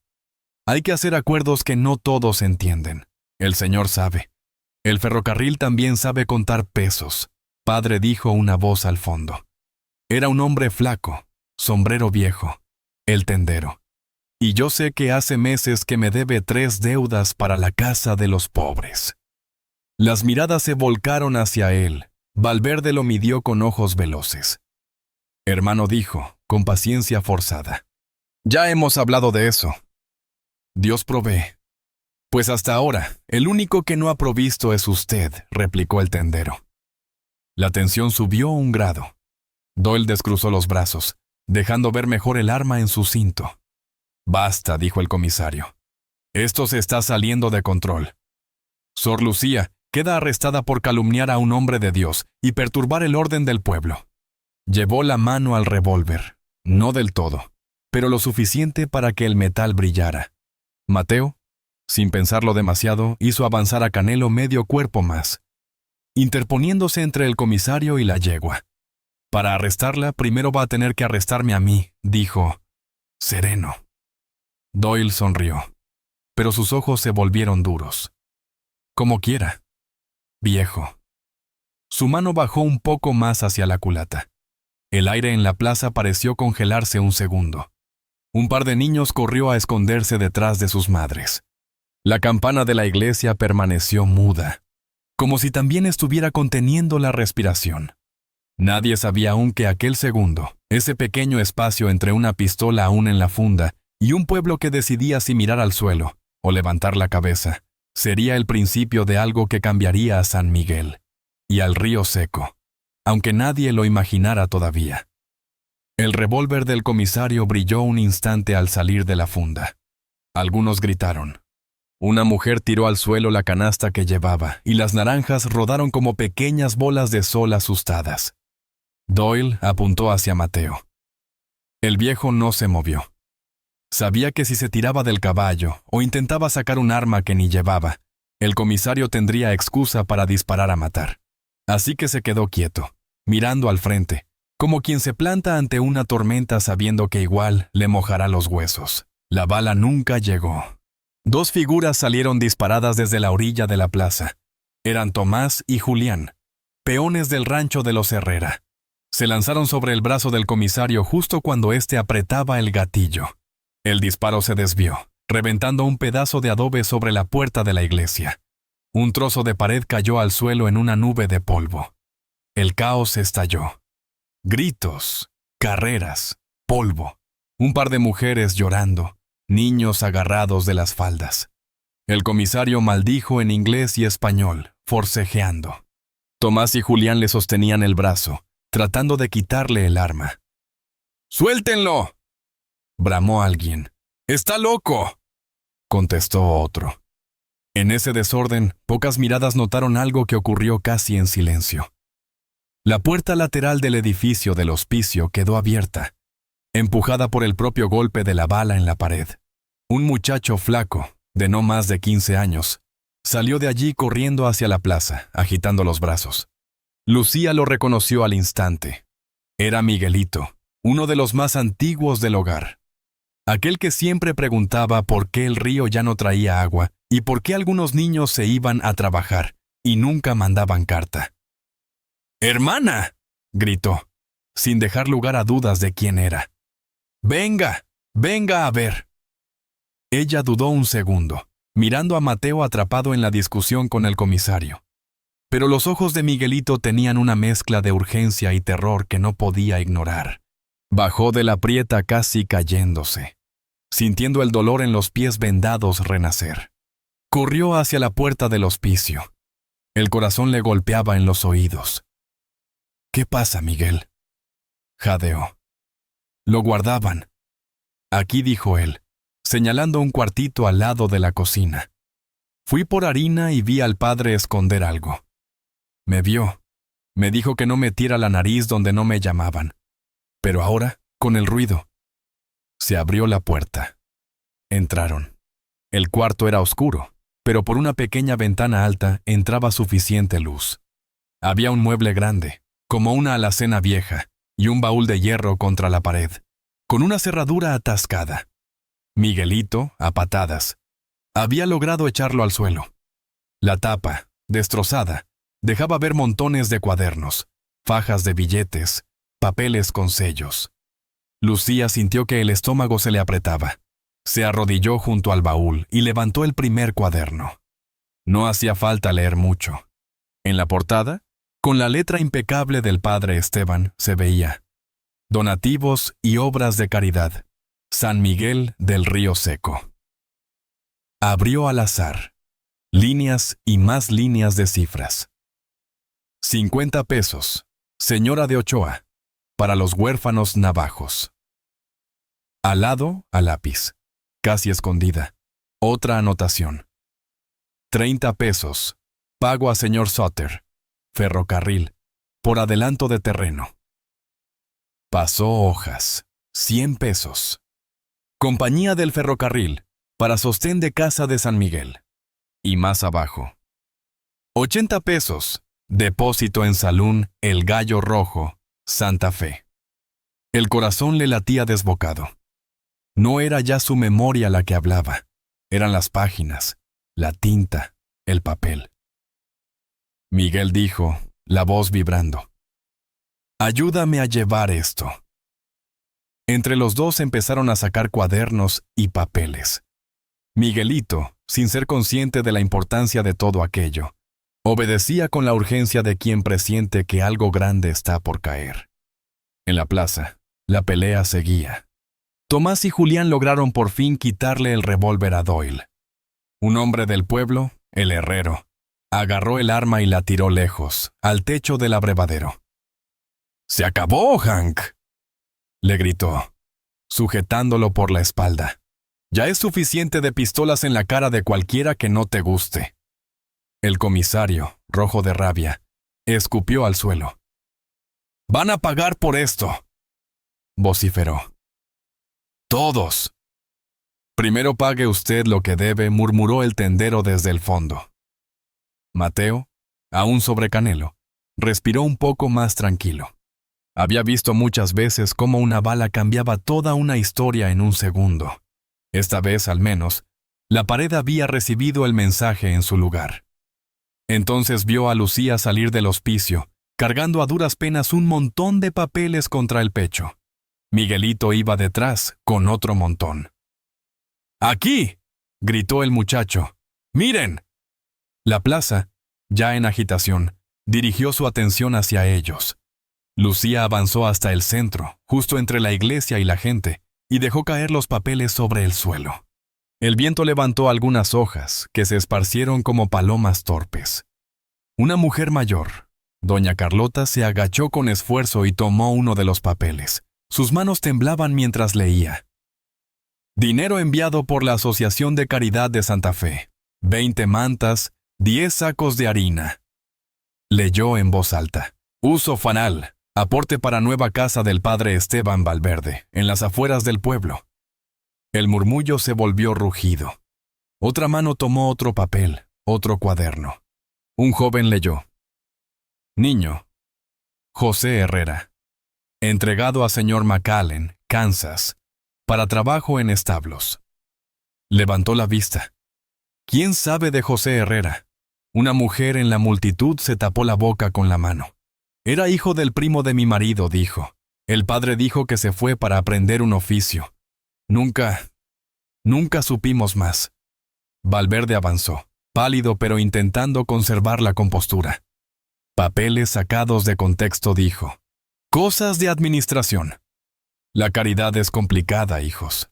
Speaker 1: hay que hacer acuerdos que no todos entienden. El Señor sabe. El ferrocarril también sabe contar pesos, padre, dijo una voz al fondo. Era un hombre flaco, sombrero viejo, el tendero. Y yo sé que hace meses que me debe 3 deudas para la casa de los pobres. Las miradas se volcaron hacia él. Valverde lo midió con ojos veloces. Hermano, dijo, con paciencia forzada. Ya hemos hablado de eso. Dios provee. Pues hasta ahora, el único que no ha provisto es usted, replicó el tendero. La tensión subió 1 grado. Doyle descruzó los brazos, dejando ver mejor el arma en su cinto. Basta, dijo el comisario. Esto se está saliendo de control. Sor Lucía queda arrestada por calumniar a un hombre de Dios y perturbar el orden del pueblo. Llevó la mano al revólver, no del todo, pero lo suficiente para que el metal brillara. Mateo, sin pensarlo demasiado, hizo avanzar a Canelo medio cuerpo más, interponiéndose entre el comisario y la yegua. Para arrestarla, primero va a tener que arrestarme a mí, dijo, sereno. Doyle sonrió, pero sus ojos se volvieron duros. Como quiera. Viejo. Su mano bajó un poco más hacia la culata. El aire en la plaza pareció congelarse un segundo. Un par de niños corrió a esconderse detrás de sus madres. La campana de la iglesia permaneció muda, como si también estuviera conteniendo la respiración. Nadie sabía aún que aquel segundo, ese pequeño espacio entre una pistola aún en la funda y un pueblo que decidía si mirar al suelo o levantar la cabeza, sería el principio de algo que cambiaría a San Miguel y al Río Seco, aunque nadie lo imaginara todavía. El revólver del comisario brilló un instante al salir de la funda. Algunos gritaron. Una mujer tiró al suelo la canasta que llevaba y las naranjas rodaron como pequeñas bolas de sol asustadas. Doyle apuntó hacia Mateo. El viejo no se movió. Sabía que si se tiraba del caballo o intentaba sacar un arma que ni llevaba, el comisario tendría excusa para disparar a matar. Así que se quedó quieto, mirando al frente, como quien se planta ante una tormenta sabiendo que igual le mojará los huesos. La bala nunca llegó. 2 figuras salieron disparadas desde la orilla de la plaza. Eran Tomás y Julián, peones del rancho de los Herrera. Se lanzaron sobre el brazo del comisario justo cuando éste apretaba el gatillo. El disparo se desvió, reventando un pedazo de adobe sobre la puerta de la iglesia. Un trozo de pared cayó al suelo en una nube de polvo. El caos estalló. Gritos, carreras, polvo, un par de mujeres llorando, niños agarrados de las faldas. El comisario maldijo en inglés y español, forcejeando. Tomás y Julián le sostenían el brazo, tratando de quitarle el arma. ¡Suéltenlo!, bramó alguien. ¡Está loco!, contestó otro. En ese desorden, pocas miradas notaron algo que ocurrió casi en silencio. La puerta lateral del edificio del hospicio quedó abierta, empujada por el propio golpe de la bala en la pared. Un muchacho flaco, de no más de 15 años, salió de allí corriendo hacia la plaza, agitando los brazos. Lucía lo reconoció al instante. Era Miguelito, uno de los más antiguos del hogar. Aquel que siempre preguntaba por qué el río ya no traía agua y por qué algunos niños se iban a trabajar y nunca mandaban carta. ¡Hermana!, gritó, sin dejar lugar a dudas de quién era. ¡Venga! ¡Venga a ver! Ella dudó un segundo, mirando a Mateo atrapado en la discusión con el comisario. Pero los ojos de Miguelito tenían una mezcla de urgencia y terror que no podía ignorar. Bajó de la prieta casi cayéndose, sintiendo el dolor en los pies vendados renacer. Corrió hacia la puerta del hospicio. El corazón le golpeaba en los oídos. «¿Qué pasa, Miguel?», jadeó. «Lo guardaban». «Aquí», dijo él, señalando un cuartito al lado de la cocina. «Fui por harina y vi al padre esconder algo. Me vio. Me dijo que no metiera la nariz donde no me llamaban. Pero ahora, con el ruido». Se abrió la puerta. Entraron. El cuarto era oscuro, pero por una pequeña ventana alta entraba suficiente luz. Había un mueble grande, como una alacena vieja, y un baúl de hierro contra la pared, con una cerradura atascada. Miguelito, a patadas, había logrado echarlo al suelo. La tapa, destrozada, dejaba ver montones de cuadernos, fajas de billetes, papeles con sellos. Lucía sintió que el estómago se le apretaba. Se arrodilló junto al baúl y levantó el primer cuaderno. No hacía falta leer mucho. En la portada, con la letra impecable del padre Esteban, se veía: «Donativos y obras de caridad, San Miguel del Río Seco». Abrió al azar. Líneas y más líneas de cifras. 50 pesos, señora de Ochoa, para los huérfanos navajos. Al lado, a lápiz, casi escondida, otra anotación. 30 pesos, pago a señor Sutter, ferrocarril, por adelanto de terreno. Pasó hojas. 100 pesos. Compañía del ferrocarril, para sostén de casa de San Miguel. Y más abajo. 80 pesos, depósito en Salón El Gallo Rojo, Santa Fe. El corazón le latía desbocado. No era ya su memoria la que hablaba, eran las páginas, la tinta, el papel. Miguel dijo, la voz vibrando: «Ayúdame a llevar esto». Entre los dos empezaron a sacar cuadernos y papeles. Miguelito, sin ser consciente de la importancia de todo aquello, obedecía con la urgencia de quien presiente que algo grande está por caer. En la plaza, la pelea seguía. Tomás y Julián lograron por fin quitarle el revólver a Doyle. Un hombre del pueblo, el herrero, agarró el arma y la tiró lejos, al techo del abrevadero. «¡Se acabó, Hank!», le gritó, sujetándolo por la espalda. «Ya es suficiente de pistolas en la cara de cualquiera que no te guste». El comisario, rojo de rabia, escupió al suelo. «¡Van a pagar por esto!», vociferó. «Todos». «Primero pague usted lo que debe», murmuró el tendero desde el fondo. Mateo, aún sobre Canelo, respiró un poco más tranquilo. Había visto muchas veces cómo una bala cambiaba toda una historia en un segundo. Esta vez, al menos, la pared había recibido el mensaje en su lugar. Entonces vio a Lucía salir del hospicio, cargando a duras penas un montón de papeles contra el pecho. Miguelito iba detrás, con otro montón. «¡Aquí!», gritó el muchacho. «¡Miren!». La plaza, ya en agitación, dirigió su atención hacia ellos. Lucía avanzó hasta el centro, justo entre la iglesia y la gente, y dejó caer los papeles sobre el suelo. El viento levantó algunas hojas, que se esparcieron como palomas torpes. Una mujer mayor, doña Carlota, se agachó con esfuerzo y tomó uno de los papeles. Sus manos temblaban mientras leía. Dinero enviado por la Asociación de Caridad de Santa Fe. 20 mantas, 10 sacos de harina. Leyó en voz alta. Uso fanal. Aporte para nueva casa del padre Esteban Valverde, en las afueras del pueblo. El murmullo se volvió rugido. Otra mano tomó otro papel, otro cuaderno. Un joven leyó. Niño. José Herrera. Entregado a señor McAllen, Kansas, para trabajo en establos. Levantó la vista. ¿Quién sabe de José Herrera? Una mujer en la multitud se tapó la boca con la mano. Era hijo del primo de mi marido, dijo. El padre dijo que se fue para aprender un oficio. Nunca supimos más. Valverde avanzó, pálido pero intentando conservar la compostura. Papeles sacados de contexto, dijo. Cosas de administración. La caridad es complicada, hijos.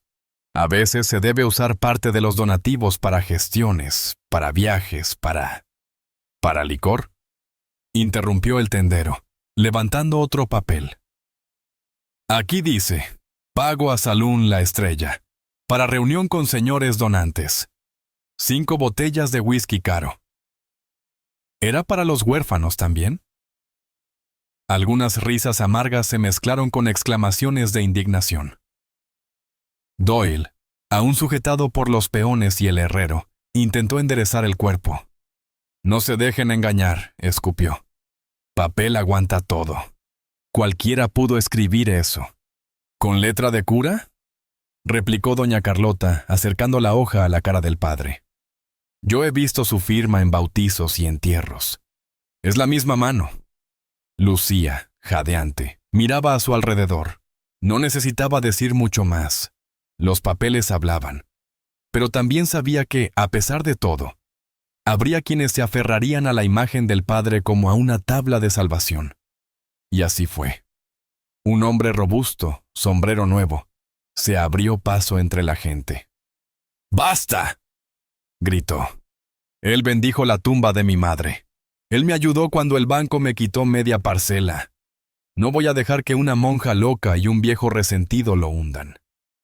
Speaker 1: A veces se debe usar parte de los donativos para gestiones, para viajes, para licor. Interrumpió el tendero, levantando otro papel. Aquí dice, pago a Salún La Estrella, para reunión con señores donantes. 5 botellas de whisky caro. ¿Era para los huérfanos también? Algunas risas amargas se mezclaron con exclamaciones de indignación. Doyle, aún sujetado por los peones y el herrero, intentó enderezar el cuerpo. No se dejen engañar, escupió. Papel aguanta todo. Cualquiera pudo escribir eso. ¿Con letra de cura? Replicó doña Carlota, acercando la hoja a la cara del padre. Yo he visto su firma en bautizos y entierros. Es la misma mano. Lucía, jadeante, miraba a su alrededor. No necesitaba decir mucho más. Los papeles hablaban. Pero también sabía que, a pesar de todo, habría quienes se aferrarían a la imagen del padre como a una tabla de salvación. Y así fue. Un hombre robusto, sombrero nuevo, se abrió paso entre la gente. ¡Basta!, gritó. Él bendijo la tumba de mi madre. Él me ayudó cuando el banco me quitó media parcela. No voy a dejar que una monja loca y un viejo resentido lo hundan.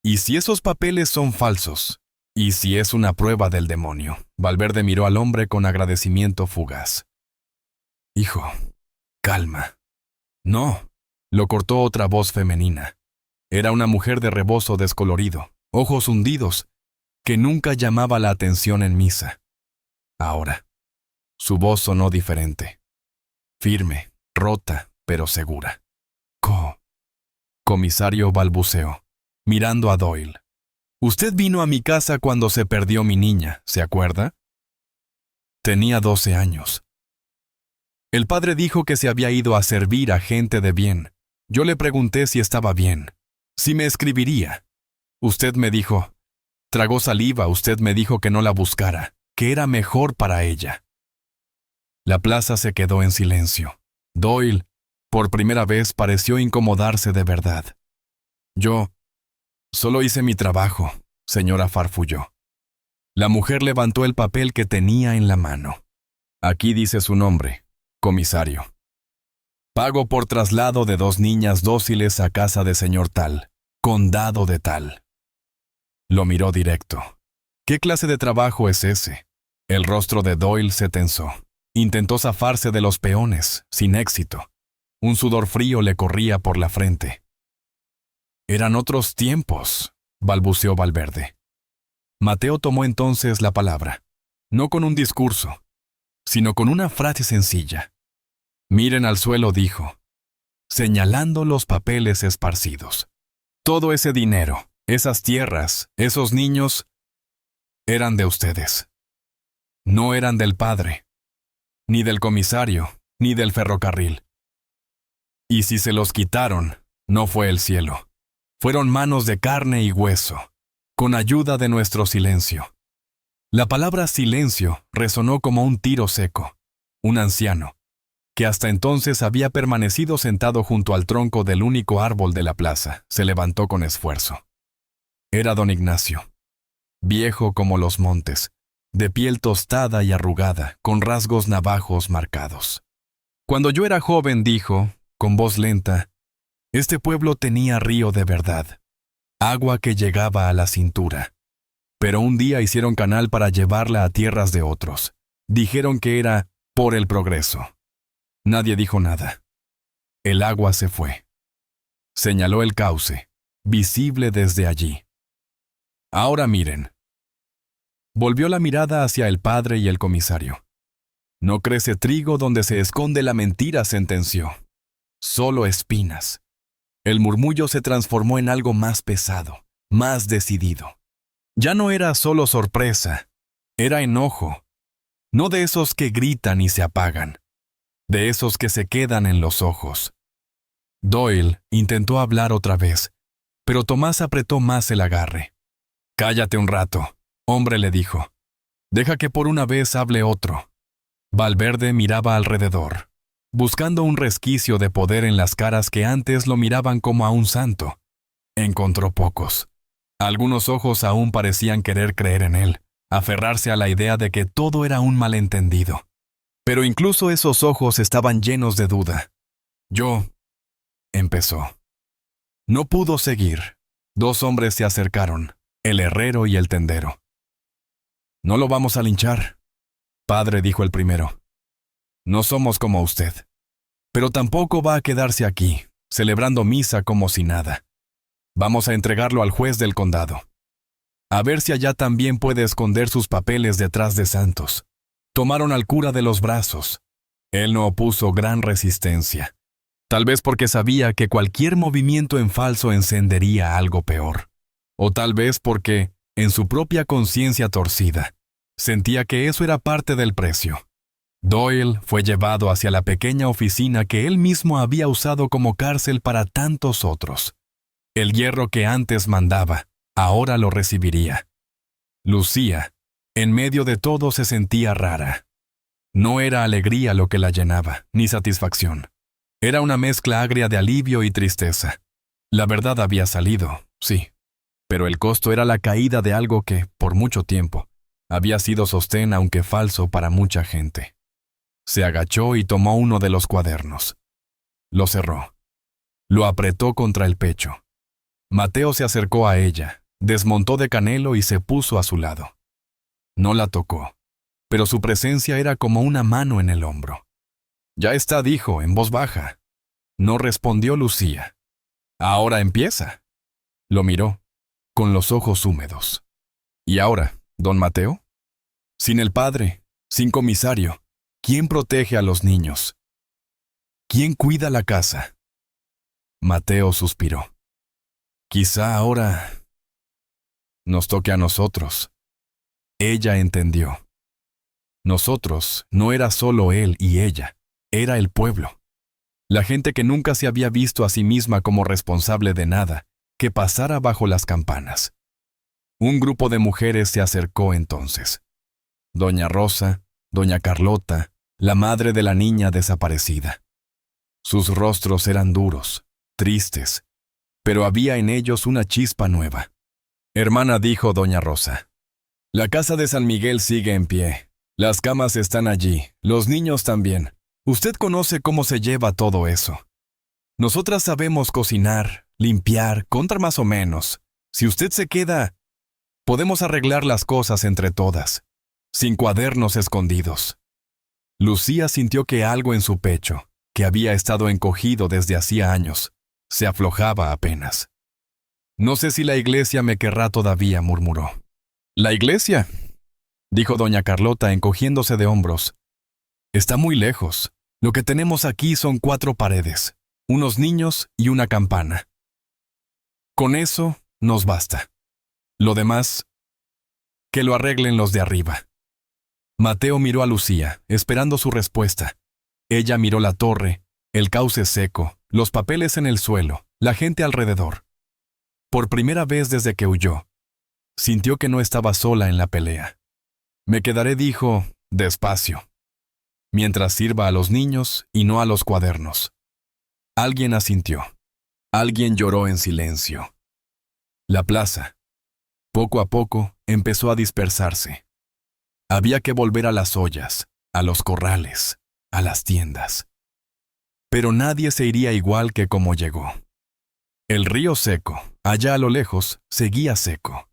Speaker 1: ¿Y si esos papeles son falsos? ¿Y si es una prueba del demonio? Valverde miró al hombre con agradecimiento fugaz. Hijo, calma. No, lo cortó otra voz femenina. Era una mujer de rebozo descolorido, ojos hundidos, que nunca llamaba la atención en misa. Ahora, su voz sonó diferente. Firme, rota, pero segura. Comisario balbuceó, mirando a Doyle. Usted vino a mi casa cuando se perdió mi niña, ¿se acuerda? Tenía 12 años. El padre dijo que se había ido a servir a gente de bien. Yo le pregunté si estaba bien, si me escribiría. Usted me dijo, tragó saliva, usted me dijo que no la buscara, que era mejor para ella. La plaza se quedó en silencio. Doyle, por primera vez, pareció incomodarse de verdad. Yo solo hice mi trabajo, señora, farfulló. La mujer levantó el papel que tenía en la mano. Aquí dice su nombre, comisario. Pago por traslado de 2 niñas dóciles a casa de señor tal, condado de tal. Lo miró directo. ¿Qué clase de trabajo es ese? El rostro de Doyle se tensó. Intentó zafarse de los peones, sin éxito. Un sudor frío le corría por la frente. Eran otros tiempos, balbuceó Valverde. Mateo tomó entonces la palabra, no con un discurso, sino con una frase sencilla. Miren al suelo, dijo, señalando los papeles esparcidos. Todo ese dinero, esas tierras, esos niños, eran de ustedes. No eran del padre, ni del comisario, ni del ferrocarril. Y si se los quitaron, no fue el cielo. Fueron manos de carne y hueso, con ayuda de nuestro silencio. La palabra silencio resonó como un tiro seco. Un anciano, que hasta entonces había permanecido sentado junto al tronco del único árbol de la plaza, se levantó con esfuerzo. Era don Ignacio, viejo como los montes, de piel tostada y arrugada, con rasgos navajos marcados. Cuando yo era joven, dijo, con voz lenta, este pueblo tenía río de verdad, agua que llegaba a la cintura. Pero un día hicieron canal para llevarla a tierras de otros. Dijeron que era por el progreso. Nadie dijo nada. El agua se fue. Señaló el cauce, visible desde allí. Ahora miren. Volvió la mirada hacia el padre y el comisario. No crece trigo donde se esconde la mentira, sentenció. Solo espinas. El murmullo se transformó en algo más pesado, más decidido. Ya no era solo sorpresa, era enojo. No de esos que gritan y se apagan, de esos que se quedan en los ojos. Doyle intentó hablar otra vez, pero Tomás apretó más el agarre. «Cállate un rato», hombre le dijo. «Deja que por una vez hable otro». Valverde miraba alrededor, buscando un resquicio de poder en las caras que antes lo miraban como a un santo. Encontró pocos. Algunos ojos aún parecían querer creer en él, aferrarse a la idea de que todo era un malentendido. Pero incluso esos ojos estaban llenos de duda. «Yo», empezó. No pudo seguir. Dos hombres se acercaron, el herrero y el tendero. «No lo vamos a linchar», padre, dijo el primero. «No somos como usted. Pero tampoco va a quedarse aquí, celebrando misa como si nada. Vamos a entregarlo al juez del condado. A ver si allá también puede esconder sus papeles detrás de santos». Tomaron al cura de los brazos. Él no opuso gran resistencia. Tal vez porque sabía que cualquier movimiento en falso encendería algo peor. O tal vez porque, en su propia conciencia torcida, sentía que eso era parte del precio. Doyle fue llevado hacia la pequeña oficina que él mismo había usado como cárcel para tantos otros. El hierro que antes mandaba, ahora lo recibiría. Lucía, en medio de todo, se sentía rara. No era alegría lo que la llenaba, ni satisfacción. Era una mezcla agria de alivio y tristeza. La verdad había salido, sí, pero el costo era la caída de algo que, por mucho tiempo, había sido sostén aunque falso para mucha gente. Se agachó y tomó uno de los cuadernos. Lo cerró. Lo apretó contra el pecho. Mateo se acercó a ella, desmontó de Canelo y se puso a su lado. No la tocó, pero su presencia era como una mano en el hombro. «Ya está», dijo, en voz baja. No respondió Lucía. «Ahora empieza». Lo miró, con los ojos húmedos. «¿Y ahora, don Mateo? Sin el padre, sin comisario, ¿quién protege a los niños? ¿Quién cuida la casa?» Mateo suspiró. «Quizá ahora nos toque a nosotros». Ella entendió. Nosotros no era solo él y ella, era el pueblo. La gente que nunca se había visto a sí misma como responsable de nada, que pasara bajo las campanas. Un grupo de mujeres se acercó entonces. Doña Rosa, doña Carlota, la madre de la niña desaparecida. Sus rostros eran duros, tristes, pero había en ellos una chispa nueva. «Hermana», dijo doña Rosa, «la casa de San Miguel sigue en pie. Las camas están allí, los niños también. Usted conoce cómo se lleva todo eso. Nosotras sabemos cocinar, limpiar, contar más o menos. Si usted se queda, podemos arreglar las cosas entre todas, sin cuadernos escondidos». Lucía sintió que algo en su pecho, que había estado encogido desde hacía años, se aflojaba apenas. «No sé si la iglesia me querrá todavía», murmuró. «¿La iglesia?», dijo doña Carlota encogiéndose de hombros. «Está muy lejos. Lo que tenemos aquí son 4 paredes, unos niños y una campana. Con eso nos basta. Lo demás, que lo arreglen los de arriba». Mateo miró a Lucía, esperando su respuesta. Ella miró la torre, el cauce seco, los papeles en el suelo, la gente alrededor. Por primera vez desde que huyó, sintió que no estaba sola en la pelea. «Me quedaré», dijo, despacio. mientras sirva a los niños y no a los cuadernos. Alguien asintió. Alguien lloró en silencio. La plaza, poco a poco, empezó a dispersarse. Había que volver a las ollas, a los corrales, a las tiendas. Pero nadie se iría igual que como llegó. El río seco, allá a lo lejos, seguía seco.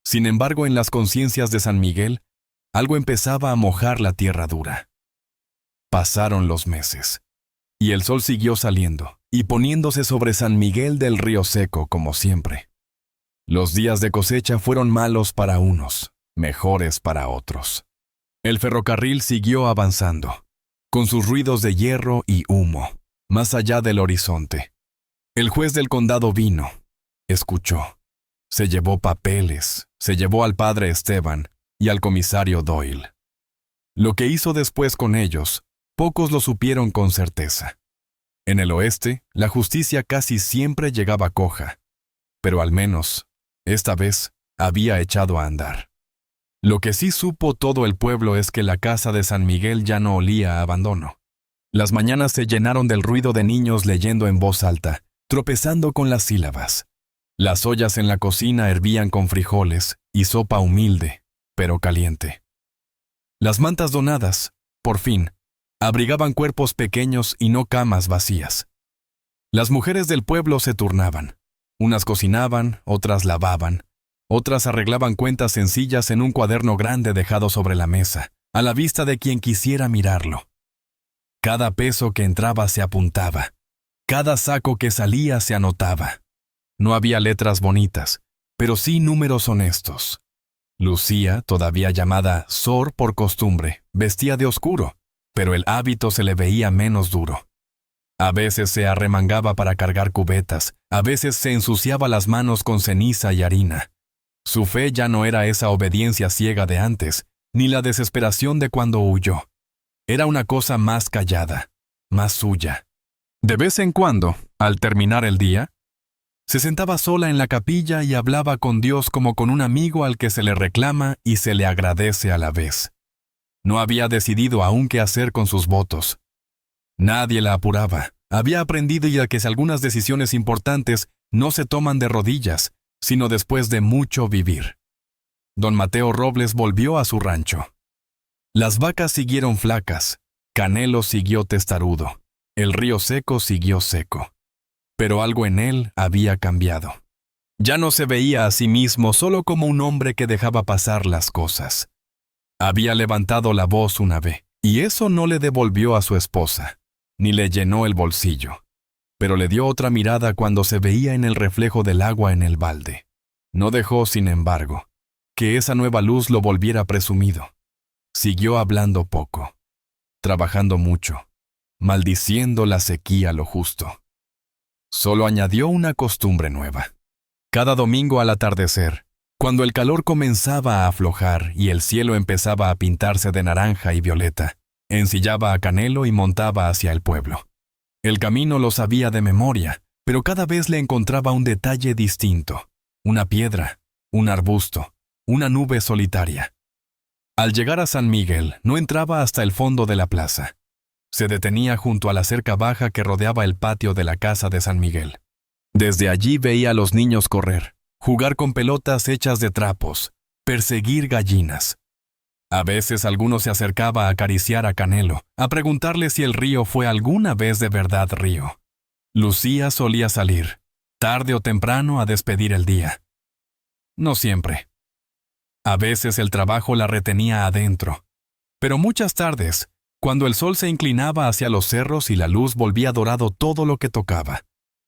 Speaker 1: Sin embargo, en las conciencias de San Miguel, algo empezaba a mojar la tierra dura. Pasaron los meses, y el sol siguió saliendo y poniéndose sobre San Miguel del Río Seco como siempre. Los días de cosecha fueron malos para unos, mejores para otros. El ferrocarril siguió avanzando, con sus ruidos de hierro y humo, más allá del horizonte. El juez del condado vino, escuchó, se llevó papeles, se llevó al padre Esteban y al comisario Doyle. Lo que hizo después con ellos, pocos lo supieron con certeza. En el oeste, la justicia casi siempre llegaba coja, pero al menos, esta vez, había echado a andar. Lo que sí supo todo el pueblo es que la casa de San Miguel ya no olía a abandono. Las mañanas se llenaron del ruido de niños leyendo en voz alta, tropezando con las sílabas. Las ollas en la cocina hervían con frijoles y sopa humilde, pero caliente. Las mantas donadas, por fin, abrigaban cuerpos pequeños y no camas vacías. Las mujeres del pueblo se turnaban. Unas cocinaban, otras lavaban, otras arreglaban cuentas sencillas en un cuaderno grande dejado sobre la mesa, a la vista de quien quisiera mirarlo. Cada peso que entraba se apuntaba. Cada saco que salía se anotaba. No había letras bonitas, pero sí números honestos. Lucía, todavía llamada Sor por costumbre, vestía de oscuro, pero el hábito se le veía menos duro. A veces se arremangaba para cargar cubetas, a veces se ensuciaba las manos con ceniza y harina. Su fe ya no era esa obediencia ciega de antes, ni la desesperación de cuando huyó. Era una cosa más callada, más suya. De vez en cuando, al terminar el día, se sentaba sola en la capilla y hablaba con Dios como con un amigo al que se le reclama y se le agradece a la vez. No había decidido aún qué hacer con sus votos. Nadie la apuraba. Había aprendido ya que algunas decisiones importantes no se toman de rodillas, sino después de mucho vivir. Don Mateo Robles volvió a su rancho. Las vacas siguieron flacas, Canelo siguió testarudo, el río seco siguió seco. Pero algo en él había cambiado. Ya no se veía a sí mismo solo como un hombre que dejaba pasar las cosas. Había levantado la voz una vez, y eso no le devolvió a su esposa, ni le llenó el bolsillo. Pero le dio otra mirada cuando se veía en el reflejo del agua en el balde. No dejó, sin embargo, que esa nueva luz lo volviera presumido. Siguió hablando poco, trabajando mucho, maldiciendo la sequía lo justo. Solo añadió una costumbre nueva. Cada domingo al atardecer, cuando el calor comenzaba a aflojar y el cielo empezaba a pintarse de naranja y violeta, ensillaba a Canelo y montaba hacia el pueblo. El camino lo sabía de memoria, pero cada vez le encontraba un detalle distinto, una piedra, un arbusto, una nube solitaria. Al llegar a San Miguel, no entraba hasta el fondo de la plaza. Se detenía junto a la cerca baja que rodeaba el patio de la casa de San Miguel. Desde allí veía a los niños correr, jugar con pelotas hechas de trapos, perseguir gallinas. A veces alguno se acercaba a acariciar a Canelo, a preguntarle si el río fue alguna vez de verdad río. Lucía solía salir, tarde o temprano, a despedir el día. No siempre. A veces el trabajo la retenía adentro, pero muchas tardes, cuando el sol se inclinaba hacia los cerros y la luz volvía dorado todo lo que tocaba,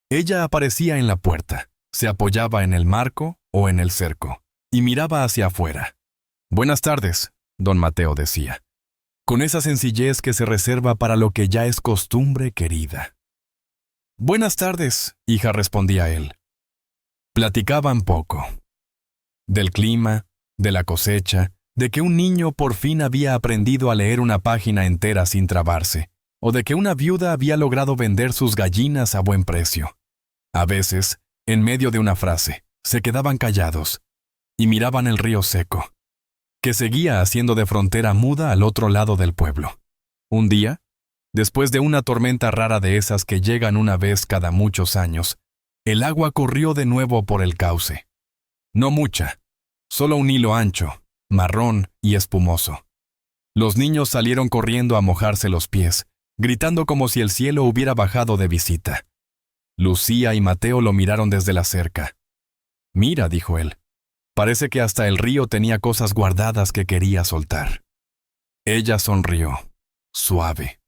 Speaker 1: ella aparecía en la puerta, se apoyaba en el marco o en el cerco, y miraba hacia afuera. «Buenas tardes», don Mateo decía, con esa sencillez que se reserva para lo que ya es costumbre querida. «Buenas tardes», hija, respondía él. Platicaban poco. Del clima, de la cosecha, de que un niño por fin había aprendido a leer una página entera sin trabarse, o de que una viuda había logrado vender sus gallinas a buen precio. A veces, en medio de una frase, se quedaban callados y miraban el río seco, que seguía haciendo de frontera muda al otro lado del pueblo. Un día, después de una tormenta rara de esas que llegan una vez cada muchos años, el agua corrió de nuevo por el cauce. No mucha, solo un hilo ancho, marrón y espumoso. Los niños salieron corriendo a mojarse los pies, gritando como si el cielo hubiera bajado de visita. Lucía y Mateo lo miraron desde la cerca. «Mira», dijo él, «parece que hasta el río tenía cosas guardadas que quería soltar». Ella sonrió, suave.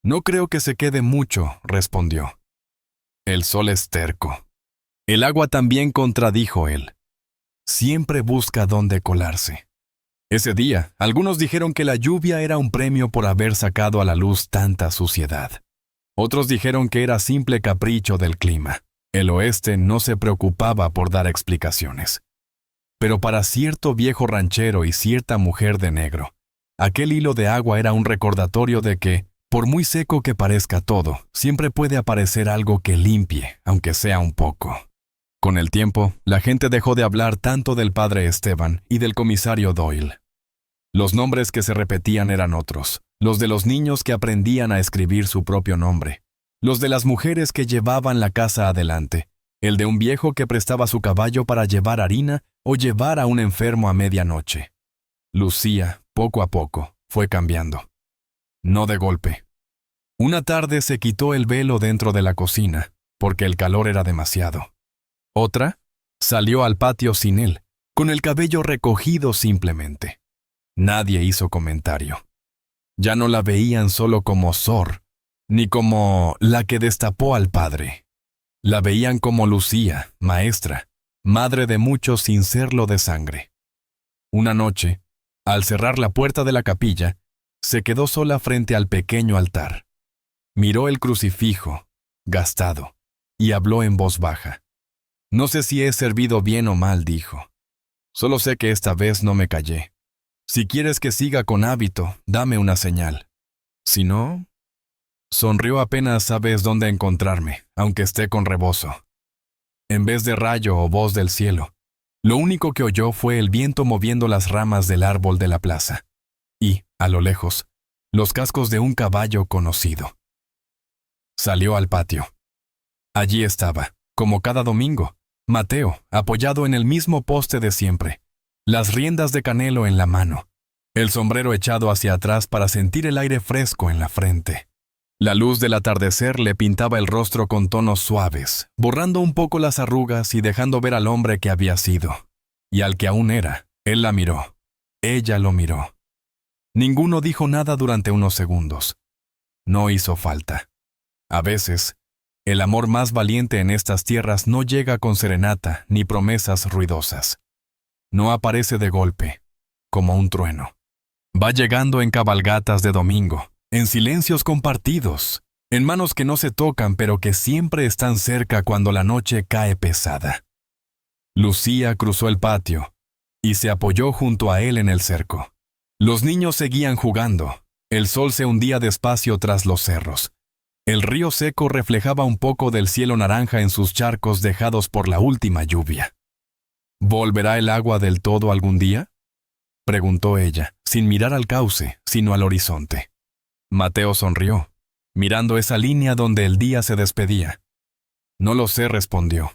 Speaker 1: «No creo que se quede mucho», respondió. «El sol es terco». «El agua también», contradijo él. «Siempre busca dónde colarse». Ese día, algunos dijeron que la lluvia era un premio por haber sacado a la luz tanta suciedad. Otros dijeron que era simple capricho del clima. El oeste no se preocupaba por dar explicaciones. Pero para cierto viejo ranchero y cierta mujer de negro, aquel hilo de agua era un recordatorio de que, por muy seco que parezca todo, siempre puede aparecer algo que limpie, aunque sea un poco. Con el tiempo, la gente dejó de hablar tanto del padre Esteban y del comisario Doyle. Los nombres que se repetían eran otros, los de los niños que aprendían a escribir su propio nombre, los de las mujeres que llevaban la casa adelante, el de un viejo que prestaba su caballo para llevar harina o llevar a un enfermo a medianoche. Lucía, poco a poco, fue cambiando. No de golpe. Una tarde se quitó el velo dentro de la cocina, porque el calor era demasiado. Otra, salió al patio sin él, con el cabello recogido simplemente. Nadie hizo comentario. Ya no la veían solo como Sor, ni como la que destapó al padre. La veían como Lucía, maestra, madre de muchos sin serlo de sangre. Una noche, al cerrar la puerta de la capilla, se quedó sola frente al pequeño altar. Miró el crucifijo, gastado, y habló en voz baja. «No sé si he servido bien o mal», dijo. «Solo sé que esta vez no me callé. Si quieres que siga con hábito, dame una señal. Si no...» Sonrió apenas sabes dónde encontrarme, aunque esté con rebozo. En vez de rayo o voz del cielo, lo único que oyó fue el viento moviendo las ramas del árbol de la plaza. Y, a lo lejos, los cascos de un caballo conocido. Salió al patio. Allí estaba, como cada domingo, Mateo, apoyado en el mismo poste de siempre, las riendas de Canelo en la mano, el sombrero echado hacia atrás para sentir el aire fresco en la frente. La luz del atardecer le pintaba el rostro con tonos suaves, borrando un poco las arrugas y dejando ver al hombre que había sido. Y al que aún era, él la miró. Ella lo miró. Ninguno dijo nada durante unos segundos. No hizo falta. A veces, el amor más valiente en estas tierras no llega con serenata ni promesas ruidosas. No aparece de golpe, como un trueno. Va llegando en cabalgatas de domingo, en silencios compartidos, en manos que no se tocan pero que siempre están cerca cuando la noche cae pesada. Lucía cruzó el patio y se apoyó junto a él en el cerco. Los niños seguían jugando. El sol se hundía despacio tras los cerros. El río seco reflejaba un poco del cielo naranja en sus charcos dejados por la última lluvia. ¿Volverá el agua del todo algún día?, preguntó ella, sin mirar al cauce, sino al horizonte. Mateo sonrió, mirando esa línea donde el día se despedía. «No lo sé», respondió.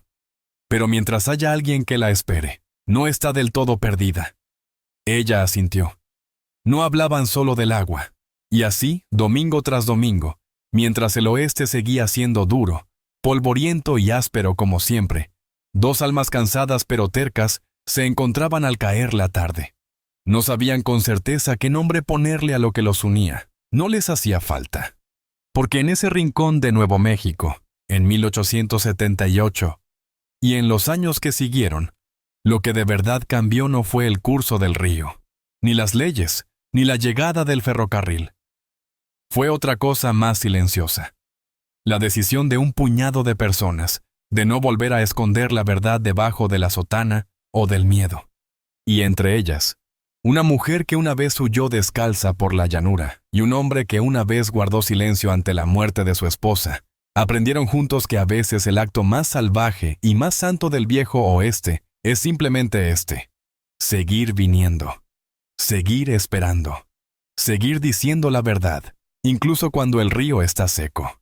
Speaker 1: «Pero mientras haya alguien que la espere, no está del todo perdida». Ella asintió. No hablaban solo del agua. Y así, domingo tras domingo, mientras el oeste seguía siendo duro, polvoriento y áspero como siempre, dos almas cansadas pero tercas se encontraban al caer la tarde. No sabían con certeza qué nombre ponerle a lo que los unía. No les hacía falta. Porque en ese rincón de Nuevo México, en 1878, y en los años que siguieron, lo que de verdad cambió no fue el curso del río, ni las leyes, ni la llegada del ferrocarril. Fue otra cosa más silenciosa. La decisión de un puñado de personas de no volver a esconder la verdad debajo de la sotana o del miedo. Y entre ellas, una mujer que una vez huyó descalza por la llanura y un hombre que una vez guardó silencio ante la muerte de su esposa, aprendieron juntos que a veces el acto más salvaje y más santo del viejo oeste es simplemente este: seguir viniendo, seguir esperando, seguir diciendo la verdad, incluso cuando el río está seco.